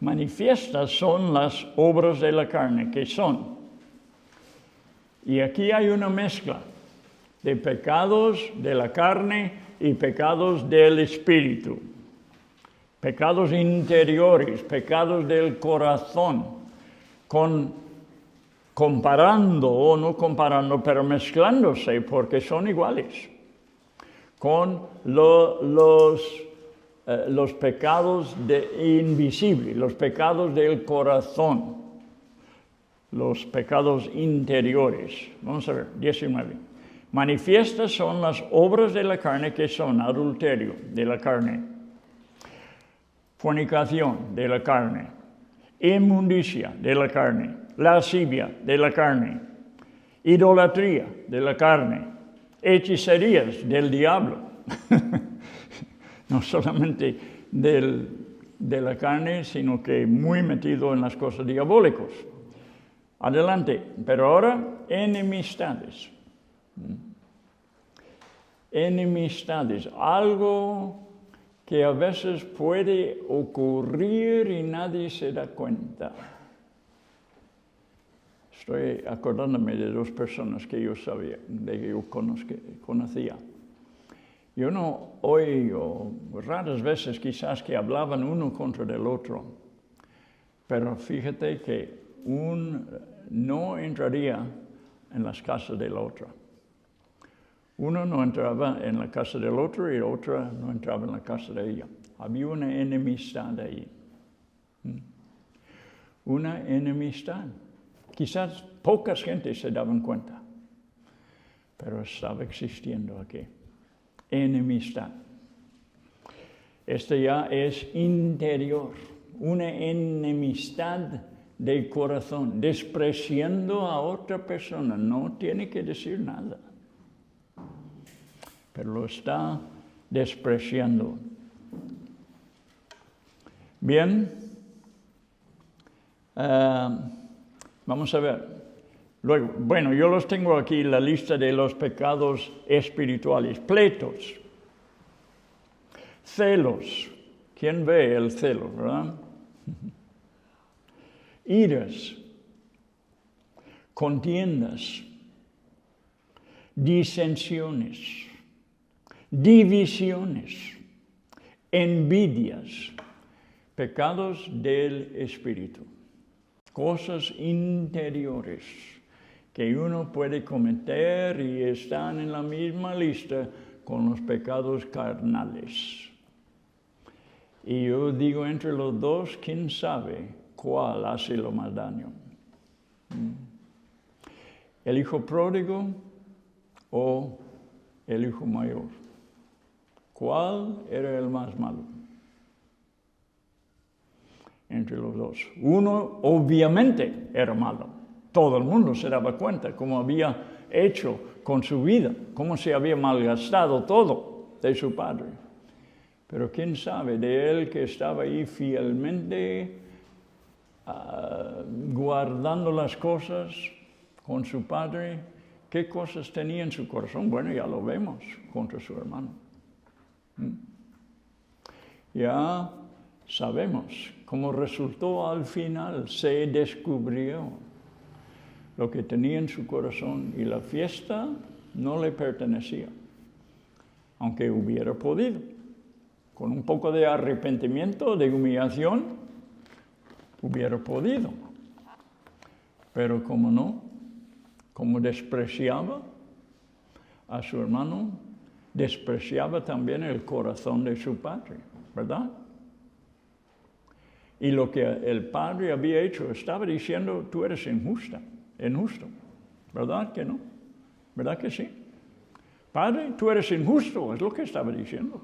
Manifiestas son las obras de la carne, que son. Y aquí hay una mezcla de pecados de la carne y pecados del espíritu. Pecados interiores, pecados del corazón, comparando o no comparando, pero mezclándose porque son iguales con los pecados invisibles, los pecados del corazón, los pecados interiores. Vamos a ver, 19. Manifiestas son las obras de la carne, que son adulterio de la carne, fornicación de la carne, inmundicia de la carne, lascivia de la carne, idolatría de la carne, hechicerías del diablo. No solamente de la carne, sino que muy metido en las cosas diabólicas. Adelante, pero ahora enemistades. Enemistades, algo que a veces puede ocurrir y nadie se da cuenta. Estoy acordándome de dos personas que yo sabía, que yo conocía. Yo no oigo raras veces quizás que hablaban uno contra el otro, pero fíjate que no entraría en las casas del otro. Uno no entraba en la casa del otro y el otro no entraba en la casa de ella. Había una enemistad ahí. Una enemistad. Quizás pocas gentes se daban cuenta, pero estaba existiendo aquí. Enemistad. Este ya es interior. Una enemistad del corazón, despreciando a otra persona. No tiene que decir nada, pero lo está despreciando. Bien, vamos a ver. Luego, bueno, yo los tengo aquí, la lista de los pecados espirituales. Pleitos, celos. ¿Quién ve el celo, verdad? Iras, contiendas, disensiones, divisiones, envidias, Pecados del espíritu. Cosas interiores que uno puede cometer y están en la misma lista con los pecados carnales. Y yo digo, entre los dos, ¿quién sabe cuál hace lo más daño? ¿El hijo pródigo o el hijo mayor? ¿Cuál era el más malo? Entre los dos. Uno obviamente era malo. Todo el mundo se daba cuenta cómo había hecho con su vida, cómo se había malgastado todo de su padre. Pero quién sabe de él que estaba ahí fielmente guardando las cosas con su padre. ¿Qué cosas tenía en su corazón? Bueno, ya lo vemos contra su hermano. Ya sabemos cómo resultó al final, se descubrió lo que tenía en su corazón y la fiesta no le pertenecía, aunque hubiera podido. Con un poco de arrepentimiento, de humillación, hubiera podido. Pero como no, como despreciaba a su hermano, despreciaba también el corazón de su padre, ¿verdad? Y lo que el padre había hecho, estaba diciendo, tú eres injusto, ¿verdad que no? ¿Verdad que sí? Padre, tú eres injusto, es lo que estaba diciendo.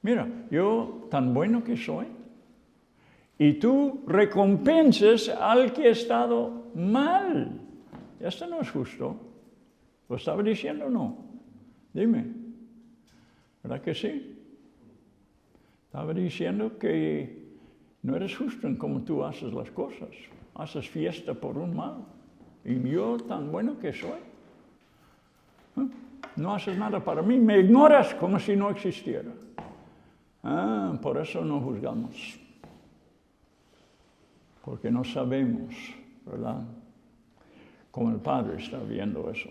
Mira, yo tan bueno que soy, y tú recompensas al que ha estado mal. Esto no es justo. ¿Lo estaba diciendo o no? Dime. ¿Verdad que sí? Estaba diciendo que no eres justo en cómo tú haces las cosas. Haces fiesta por un mal. Y yo, tan bueno que soy, no haces nada para mí. Me ignoras como si no existiera. Por eso no juzgamos. Porque no sabemos, ¿verdad? Cómo el Padre está viendo eso.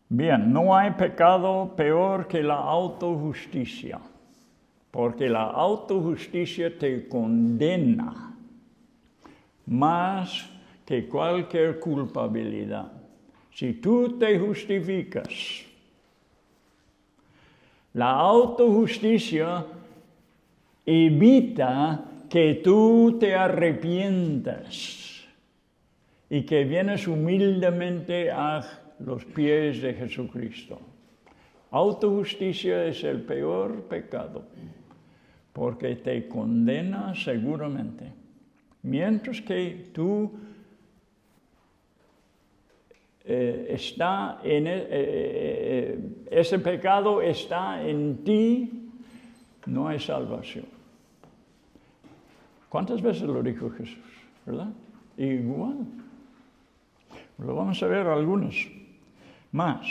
Bien, no hay pecado peor que la autojusticia, porque la autojusticia te condena más que cualquier culpabilidad. Si tú te justificas, la autojusticia evita que tú te arrepientas y que vienes humildemente a los pies de Jesucristo. Autojusticia es el peor pecado porque te condena seguramente. Mientras que tú ese pecado está en ti, no hay salvación. ¿Cuántas veces lo dijo Jesús? ¿Verdad? Igual. Lo vamos a ver algunos más.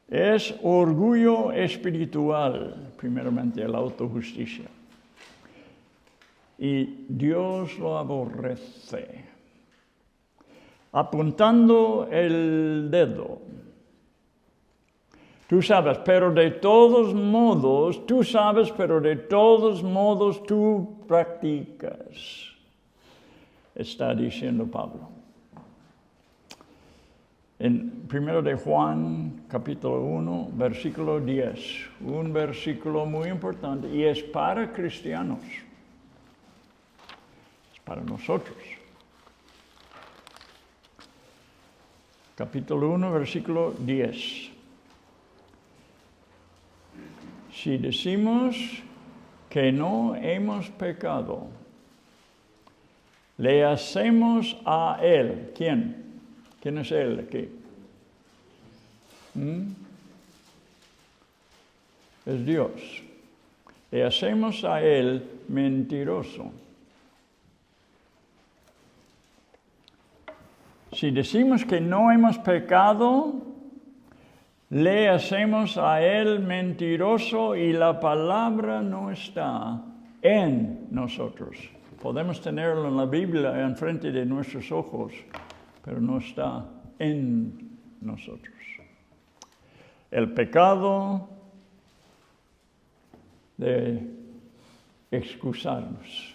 Es orgullo espiritual, primeramente, la autojusticia. Y Dios lo aborrece. Apuntando el dedo. Tú sabes, pero de todos modos, tú practicas. Está diciendo Pablo. En 1 de Juan, capítulo 1, versículo 10. Un versículo muy importante y es para cristianos. Es para nosotros. Capítulo 1, versículo 10. Si decimos que no hemos pecado, le hacemos a Él. ¿Quién? ¿Quién es Él aquí? Es Dios. Le hacemos a Él mentiroso. Si decimos que no hemos pecado, le hacemos a Él mentiroso y la palabra no está en nosotros. Podemos tenerlo en la Biblia enfrente de nuestros ojos, pero no está en nosotros. el pecado de excusarnos.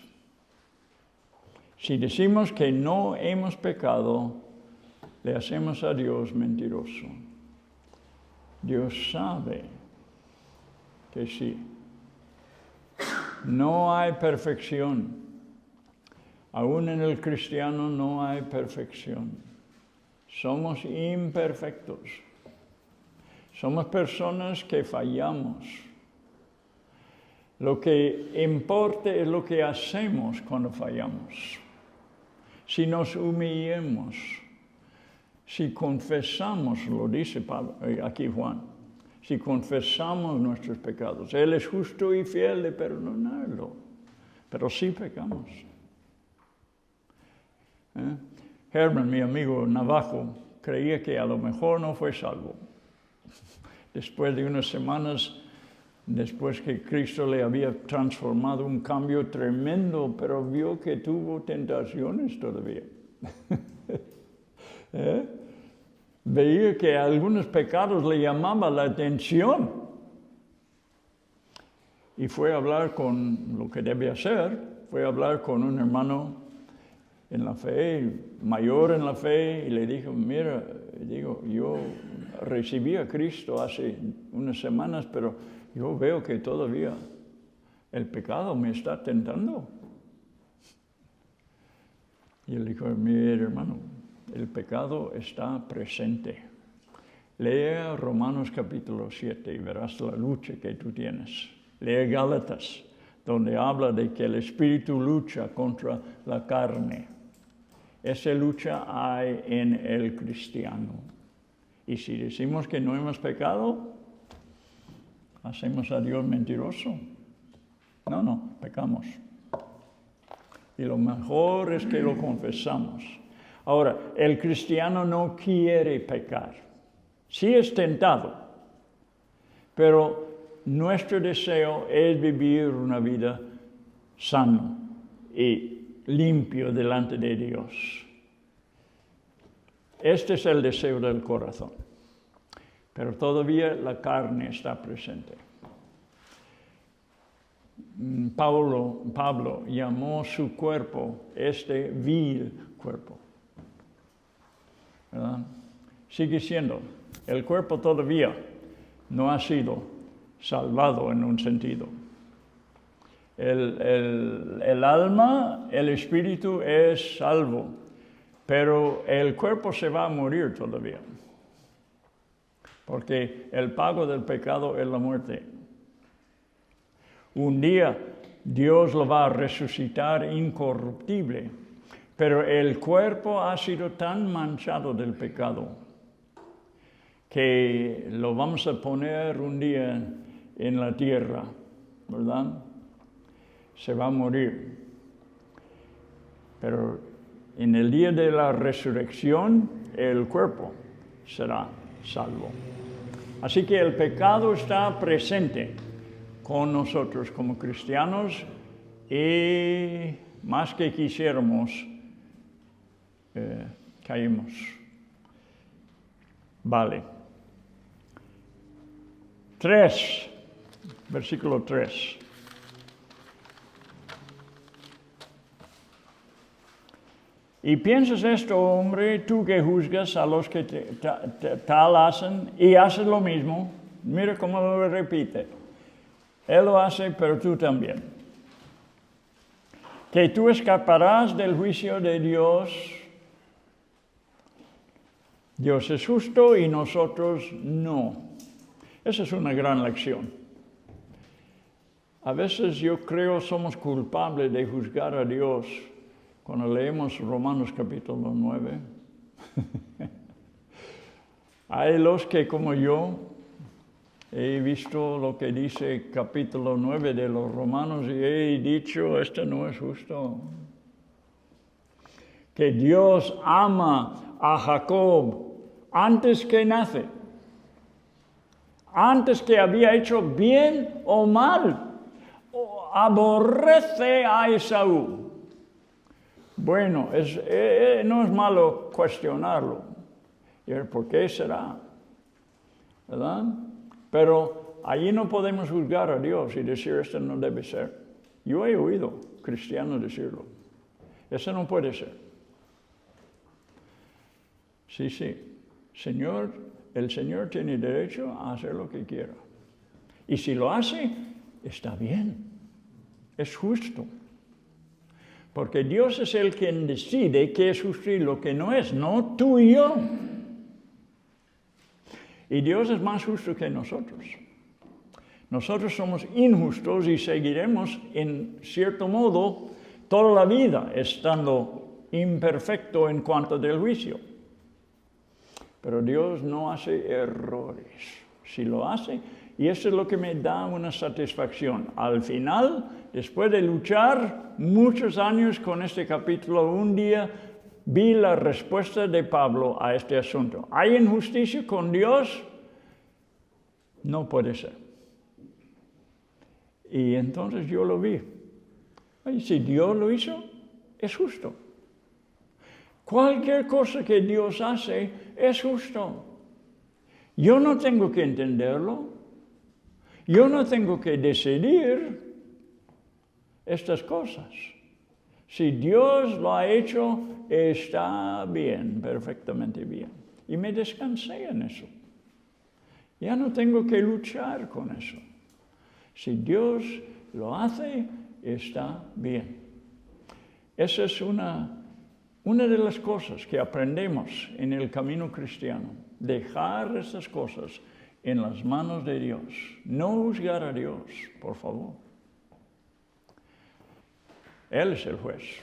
Si decimos que no hemos pecado, le hacemos a Dios mentiroso. Dios sabe que sí. No hay perfección. Aún en el cristiano no hay perfección. Somos imperfectos. Somos personas que fallamos. Lo que importa es lo que hacemos cuando fallamos. Si nos humillemos, si confesamos, lo dice aquí Juan, si confesamos nuestros pecados, Él es justo y fiel de perdonarlo, pero sí pecamos. Herman, mi amigo navajo, creía que a lo mejor no fue salvo. Después de unas semanas, después que Cristo le había transformado, un cambio tremendo, pero vio que tuvo tentaciones todavía. Veía que algunos pecados le llamaban la atención. Y fue a hablar con lo que debe hacer, fue a hablar con un hermano en la fe, mayor en la fe, y le dijo, mira, yo recibí a Cristo hace unas semanas, pero yo veo que todavía el pecado me está tentando. Y él dijo, mira, hermano, el pecado está presente. Lea Romanos capítulo 7 y verás la lucha que tú tienes. Lea Gálatas, donde habla de que el Espíritu lucha contra la carne. Esa lucha hay en el cristiano. Y si decimos que no hemos pecado, hacemos a Dios mentiroso. No, pecamos. Y lo mejor es que lo confesamos. Ahora, el cristiano no quiere pecar. Sí es tentado, pero nuestro deseo es vivir una vida sana y limpio delante de Dios. Este es el deseo del corazón, pero todavía la carne está presente. Pablo llamó su cuerpo este vil cuerpo, ¿verdad? Sigue siendo, el cuerpo todavía no ha sido salvado en un sentido. El alma, el espíritu es salvo, pero el cuerpo se va a morir todavía, porque el pago del pecado es la muerte. Un día Dios lo va a resucitar incorruptible, pero el cuerpo ha sido tan manchado del pecado que lo vamos a poner un día en la tierra, ¿verdad? Se va a morir. Pero en el día de la resurrección, el cuerpo será salvo. Así que el pecado está presente con nosotros como cristianos y más que quisiéramos, caímos. Vale. 3, versículo 3. Y piensas esto, hombre, tú que juzgas a los que tal hacen y haces lo mismo. Mira cómo lo repite. Él lo hace, pero tú también. Que tú escaparás del juicio de Dios. Dios es justo y nosotros no. Esa es una gran lección. A veces yo creo somos culpables de juzgar a Dios cuando leemos Romanos capítulo 9. Hay los que como yo he visto lo que dice capítulo 9 de los Romanos y he dicho, esto no es justo. Que Dios ama a Jacob antes que nace, antes que había hecho bien o mal, aborrece a Esaú. Bueno, no es malo cuestionarlo. ¿Por qué será? ¿Verdad? Pero allí no podemos juzgar a Dios y decir esto no debe ser. Yo he oído cristianos decirlo. Eso no puede ser. Sí, el Señor tiene derecho a hacer lo que quiera. Y si lo hace, está bien. Es justo. Porque Dios es el quien decide qué es justo y lo que no es, no tú y yo. Y Dios es más justo que nosotros. Nosotros somos injustos y seguiremos, en cierto modo, toda la vida estando imperfecto en cuanto del juicio. Pero Dios no hace errores. Si lo hace, y eso es lo que me da una satisfacción. Al final, después de luchar muchos años con este capítulo, un día vi la respuesta de Pablo a este asunto. ¿Hay injusticia con Dios? No puede ser. Y entonces yo lo vi. Y si Dios lo hizo, es justo. Cualquier cosa que Dios hace es justo. Yo no tengo que entenderlo. Yo no tengo que decidir estas cosas. Si Dios lo ha hecho, está bien, perfectamente bien. Y me descansé en eso. Ya no tengo que luchar con eso. Si Dios lo hace, está bien. Esa es una de las cosas que aprendemos en el camino cristiano. Dejar esas cosas en las manos de Dios. No juzgar a Dios, por favor. Él es el juez.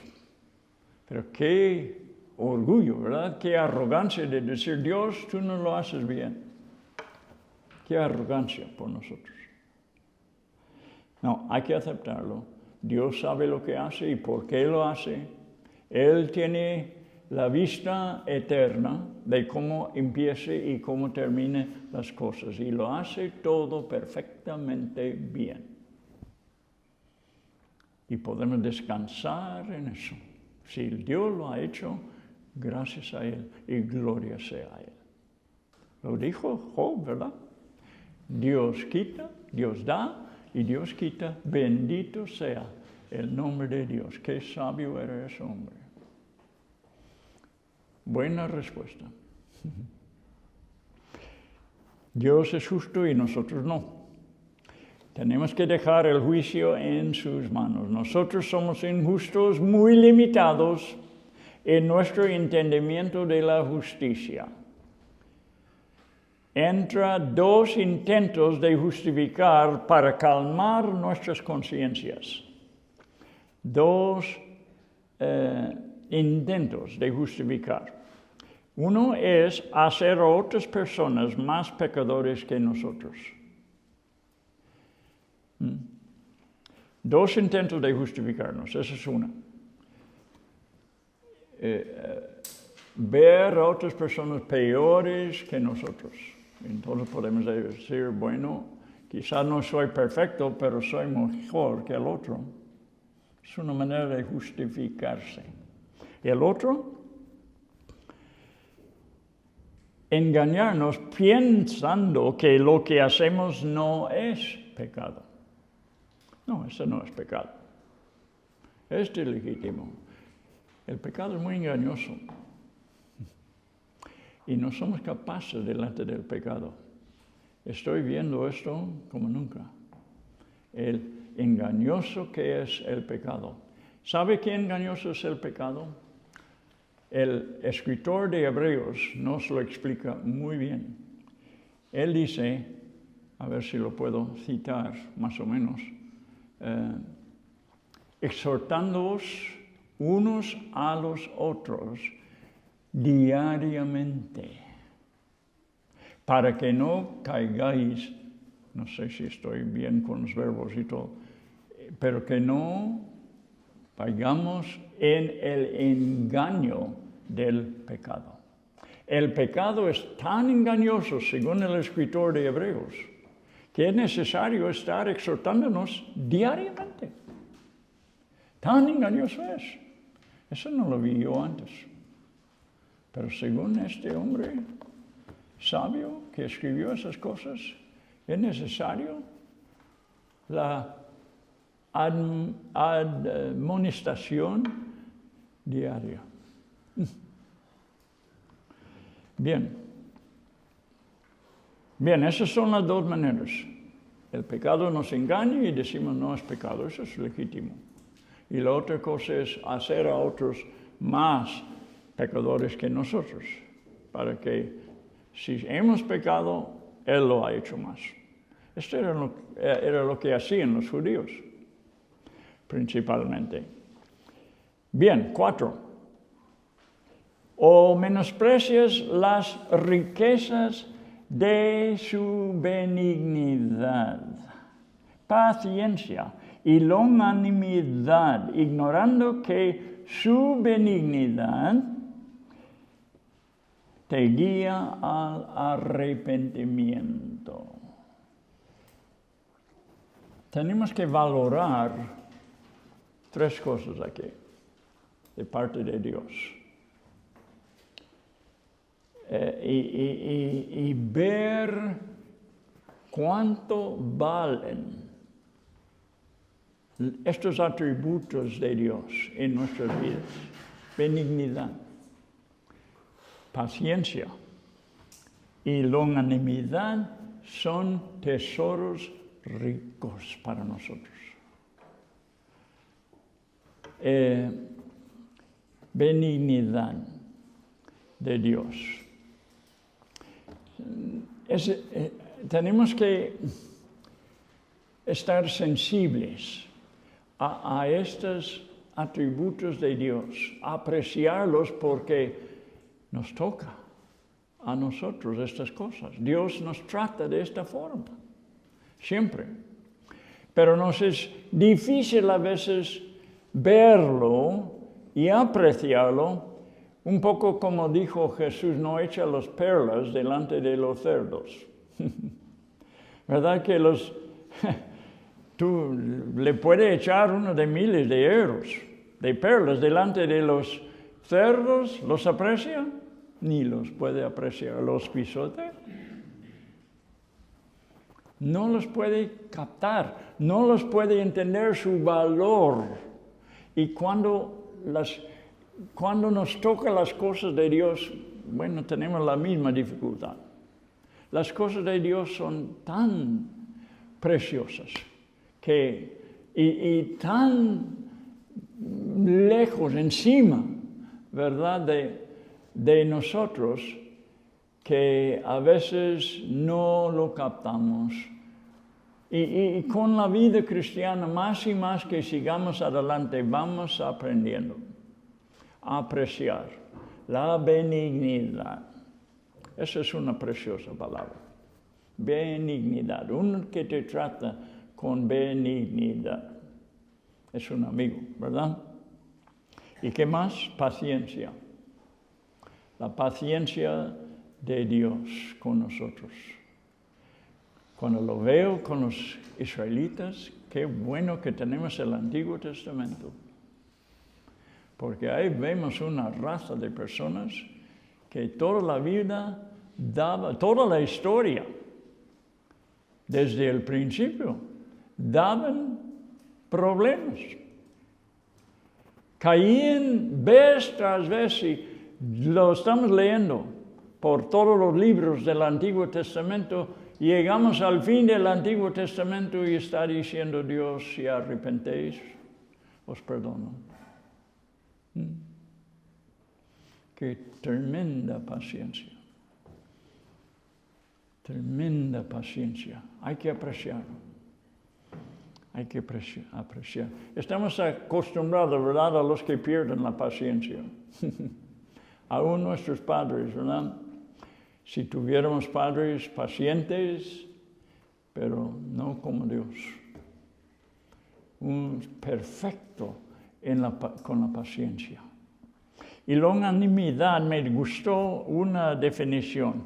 Pero qué orgullo, ¿verdad? Qué arrogancia de decir, Dios, tú no lo haces bien. Qué arrogancia por nosotros. No, hay que aceptarlo. Dios sabe lo que hace y por qué lo hace. Él tiene la vista eterna de cómo empiece y cómo termine las cosas. Y lo hace todo perfectamente bien. Y podemos descansar en eso. Si Dios lo ha hecho, gracias a Él y gloria sea a Él. Lo dijo Job, ¿verdad? Dios quita, Dios da y Dios quita. Bendito sea el nombre de Dios. Qué sabio era ese hombre. Buena respuesta. Dios es justo y nosotros no. Tenemos que dejar el juicio en sus manos. Nosotros somos injustos, muy limitados en nuestro entendimiento de la justicia. Entra dos intentos de justificar para calmar nuestras conciencias. Dos intentos de justificar. Uno es hacer a otras personas más pecadores que nosotros. Dos intentos de justificarnos, esa es una. Ver a otras personas peores que nosotros. Entonces podemos decir, bueno, quizás no soy perfecto, pero soy mejor que el otro. Es una manera de justificarse. El otro, engañarnos pensando que lo que hacemos no es pecado. No, eso no es pecado. Es ilegítimo. El pecado es muy engañoso. Y no somos capaces delante del pecado. Estoy viendo esto como nunca. El engañoso que es el pecado. ¿Sabe qué engañoso es el pecado? El escritor de Hebreos nos lo explica muy bien. Él dice, a ver si lo puedo citar más o menos, exhortándoos unos a los otros diariamente, para que no caigáis, no sé si estoy bien con los verbos y todo, pero que no caigamos en el engaño del pecado. El pecado es tan engañoso, según el escritor de Hebreos, que es necesario estar exhortándonos diariamente. Tan engañoso es. Eso no lo vi yo antes. Pero según este hombre sabio que escribió esas cosas, Es necesario la admonestación diaria. Bien, esas son las dos maneras. El pecado nos engaña y decimos no es pecado, eso es legítimo. Y la otra cosa es hacer a otros más pecadores que nosotros, para que si hemos pecado, Él lo ha hecho más. Esto era lo que hacían los judíos, principalmente. Bien, 4. O menosprecias las riquezas de su benignidad, paciencia y longanimidad, ignorando que su benignidad te guía al arrepentimiento. Tenemos que valorar 3 cosas aquí, de parte de Dios. Y ver cuánto valen estos atributos de Dios en nuestras vidas. Benignidad, paciencia y longanimidad son tesoros ricos para nosotros. Benignidad de Dios. Tenemos que estar sensibles a estos atributos de Dios, apreciarlos porque nos toca a nosotros estas cosas. Dios nos trata de esta forma, siempre. Pero nos es difícil a veces verlo y apreciarlo, un poco como dijo Jesús, no echa las perlas delante de los cerdos. ¿Verdad que tú le puedes echar uno de miles de euros de perlas delante de los cerdos? ¿Los aprecia? Ni los puede apreciar. ¿Los pisotea? No los puede captar, no los puede entender su valor. Y cuando nos tocan las cosas de Dios, bueno, tenemos la misma dificultad. Las cosas de Dios son tan preciosas y tan lejos, encima, ¿verdad?, de nosotros, que a veces no lo captamos. Y con la vida cristiana, más y más que sigamos adelante, vamos aprendiendo a apreciar la benignidad. Esa es una preciosa palabra. Benignidad. Uno que te trata con benignidad es un amigo, ¿verdad? ¿Y qué más? Paciencia. La paciencia de Dios con nosotros. Cuando lo veo con los israelitas, qué bueno que tenemos el Antiguo Testamento. Porque ahí vemos una raza de personas que toda la vida toda la historia, desde el principio, daban problemas. Caían vez tras vez, y lo estamos leyendo por todos los libros del Antiguo Testamento. Llegamos al fin del Antiguo Testamento y está diciendo Dios, si arrepentéis, os perdono. Qué tremenda paciencia. Tremenda paciencia. Hay que apreciarlo. Hay que apreciar. Estamos acostumbrados, ¿verdad?, a los que pierden la paciencia. Aún nuestros padres, ¿verdad? Si tuviéramos padres pacientes, pero no como Dios. Un perfecto con la paciencia. Y longanimidad, me gustó una definición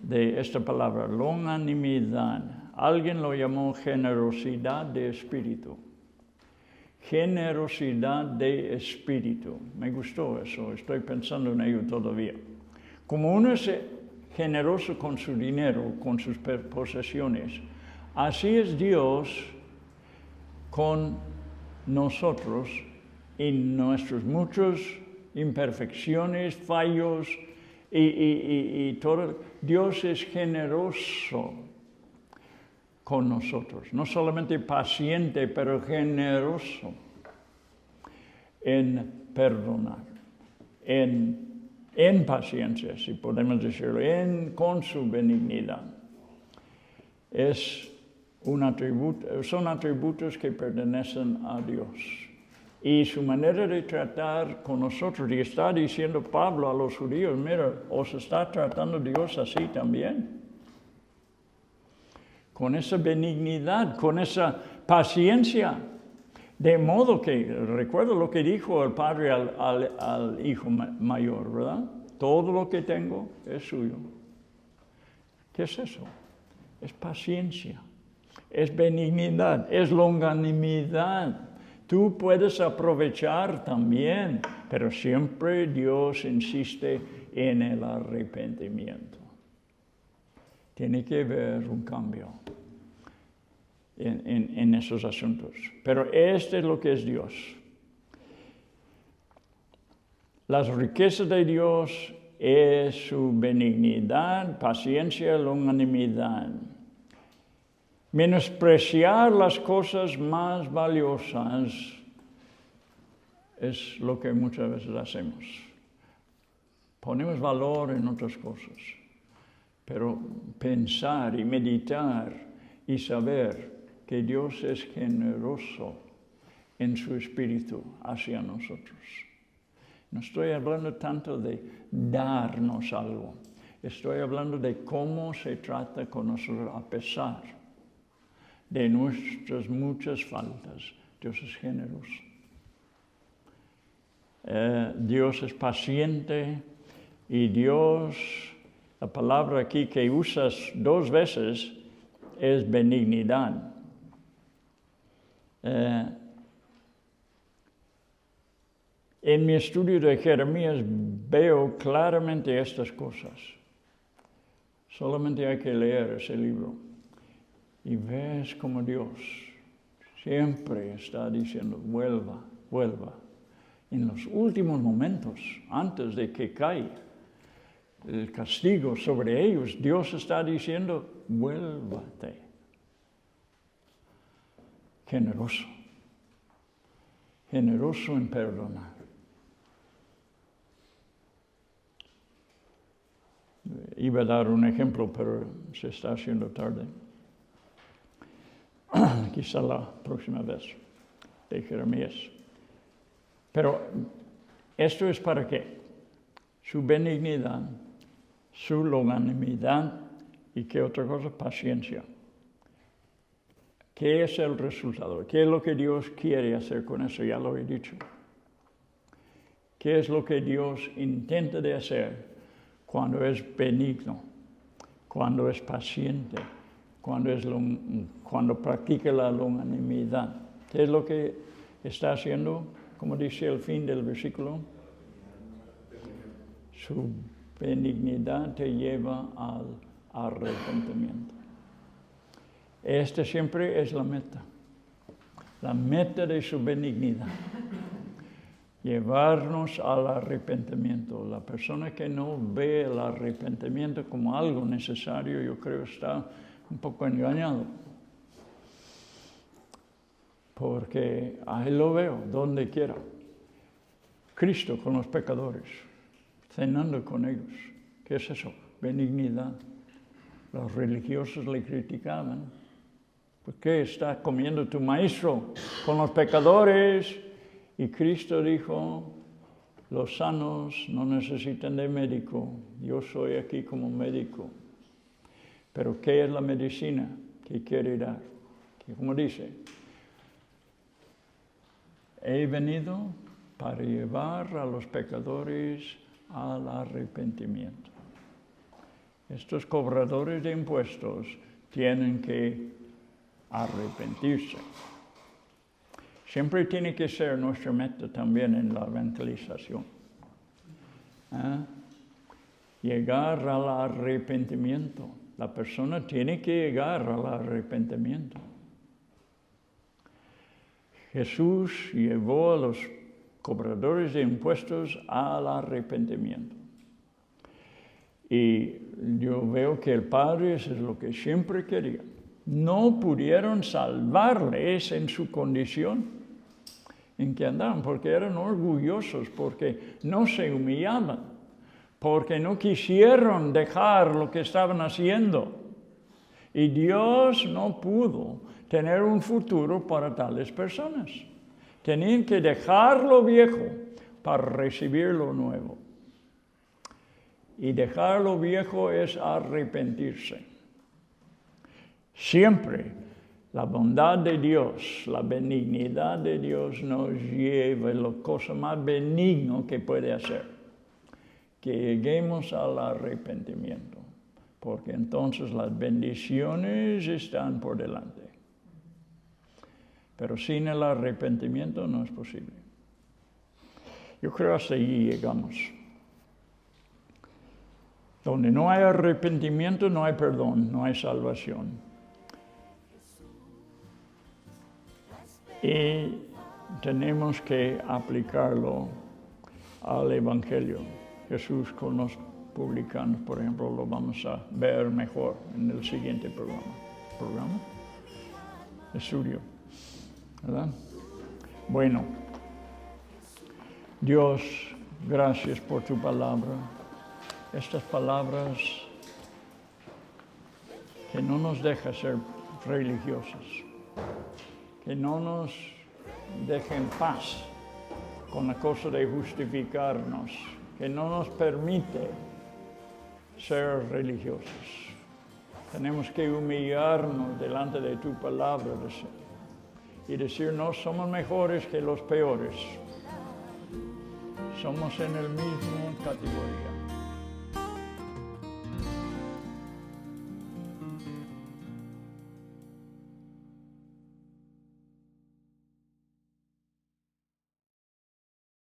de esta palabra, longanimidad. Alguien lo llamó generosidad de espíritu. Generosidad de espíritu. Me gustó eso, estoy pensando en ello todavía. Como uno generoso con su dinero, con sus posesiones. Así es Dios con nosotros en nuestras muchas imperfecciones, fallos y todo. Dios es generoso con nosotros, no solamente paciente, pero generoso en perdonar, en paciencia, si podemos decirlo, con su benignidad. Son atributos que pertenecen a Dios. Y su manera de tratar con nosotros, y está diciendo Pablo a los judíos, mira, os está tratando Dios así también. Con esa benignidad, con esa paciencia. De modo que, recuerdo lo que dijo el padre al hijo mayor, ¿verdad? Todo lo que tengo es suyo. ¿Qué es eso? Es paciencia, es benignidad, es longanimidad. Tú puedes aprovechar también, pero siempre Dios insiste en el arrepentimiento. Tiene que haber un cambio en esos asuntos. Pero este es lo que es Dios. Las riquezas de Dios es su benignidad, paciencia, longanimidad. Menospreciar las cosas más valiosas es lo que muchas veces hacemos. Ponemos valor en otras cosas, pero pensar y meditar y saber que Dios es generoso en su espíritu hacia nosotros. No estoy hablando tanto de darnos algo, estoy hablando de cómo se trata con nosotros a pesar de nuestras muchas faltas. Dios es generoso. Dios es paciente y Dios, la palabra aquí que usas 2 veces es benignidad. En mi estudio de Jeremías veo claramente estas cosas. Solamente hay que leer ese libro. Y ves como Dios siempre está diciendo, vuelva, vuelva. En los últimos momentos, antes de que caiga el castigo sobre ellos, Dios está diciendo, vuélvate. Generoso. Generoso en perdonar. Iba a dar un ejemplo, pero se está haciendo tarde. Quizá la próxima vez, de Jeremías. Pero esto es para qué? Su benignidad, su longanimidad y qué otra cosa, paciencia. ¿Qué es el resultado? ¿Qué es lo que Dios quiere hacer con eso? Ya lo he dicho. ¿Qué es lo que Dios intenta de hacer cuando es benigno, cuando es paciente? Cuando practica la longanimidad. ¿Qué es lo que está haciendo? Como dice el fin del versículo. Su benignidad te lleva al arrepentimiento. Esta siempre es la meta. La meta de su benignidad. Llevarnos al arrepentimiento. La persona que no ve el arrepentimiento como algo necesario, yo creo está un poco engañado, porque ahí lo veo, donde quiera. Cristo con los pecadores, cenando con ellos. ¿Qué es eso? Benignidad. Los religiosos le criticaban. ¿Por qué está comiendo tu maestro con los pecadores? Y Cristo dijo, los sanos no necesitan de médico, yo soy aquí como médico. Pero ¿qué es la medicina que quiere dar? Que como dice, he venido para llevar a los pecadores al arrepentimiento. Estos cobradores de impuestos tienen que arrepentirse. Siempre tiene que ser nuestra meta también en la evangelización. llegar al arrepentimiento. La persona tiene que llegar al arrepentimiento. Jesús llevó a los cobradores de impuestos al arrepentimiento. Y yo veo que el Padre eso es lo que siempre quería. No pudieron salvarles en su condición en que andaban, porque eran orgullosos, porque no se humillaban, porque no quisieron dejar lo que estaban haciendo. Y Dios no pudo tener un futuro para tales personas. Tenían que dejar lo viejo para recibir lo nuevo. Y dejar lo viejo es arrepentirse. Siempre la bondad de Dios, la benignidad de Dios nos lleva a la cosa más benigna que puede hacer. Que lleguemos al arrepentimiento. Porque entonces las bendiciones están por delante. Pero sin el arrepentimiento no es posible. Yo creo hasta allí llegamos. Donde no hay arrepentimiento, no hay perdón, no hay salvación. Y tenemos que aplicarlo al Evangelio. Jesús con los publicanos, por ejemplo, lo vamos a ver mejor en el siguiente programa. Estudio. ¿Verdad? Bueno, Dios, gracias por tu palabra. Estas palabras que no nos dejan ser religiosos, que no nos dejen paz con la cosa de justificarnos, que no nos permite ser religiosos. Tenemos que humillarnos delante de tu palabra y decir, no somos mejores que los peores. Somos en el mismo categoría.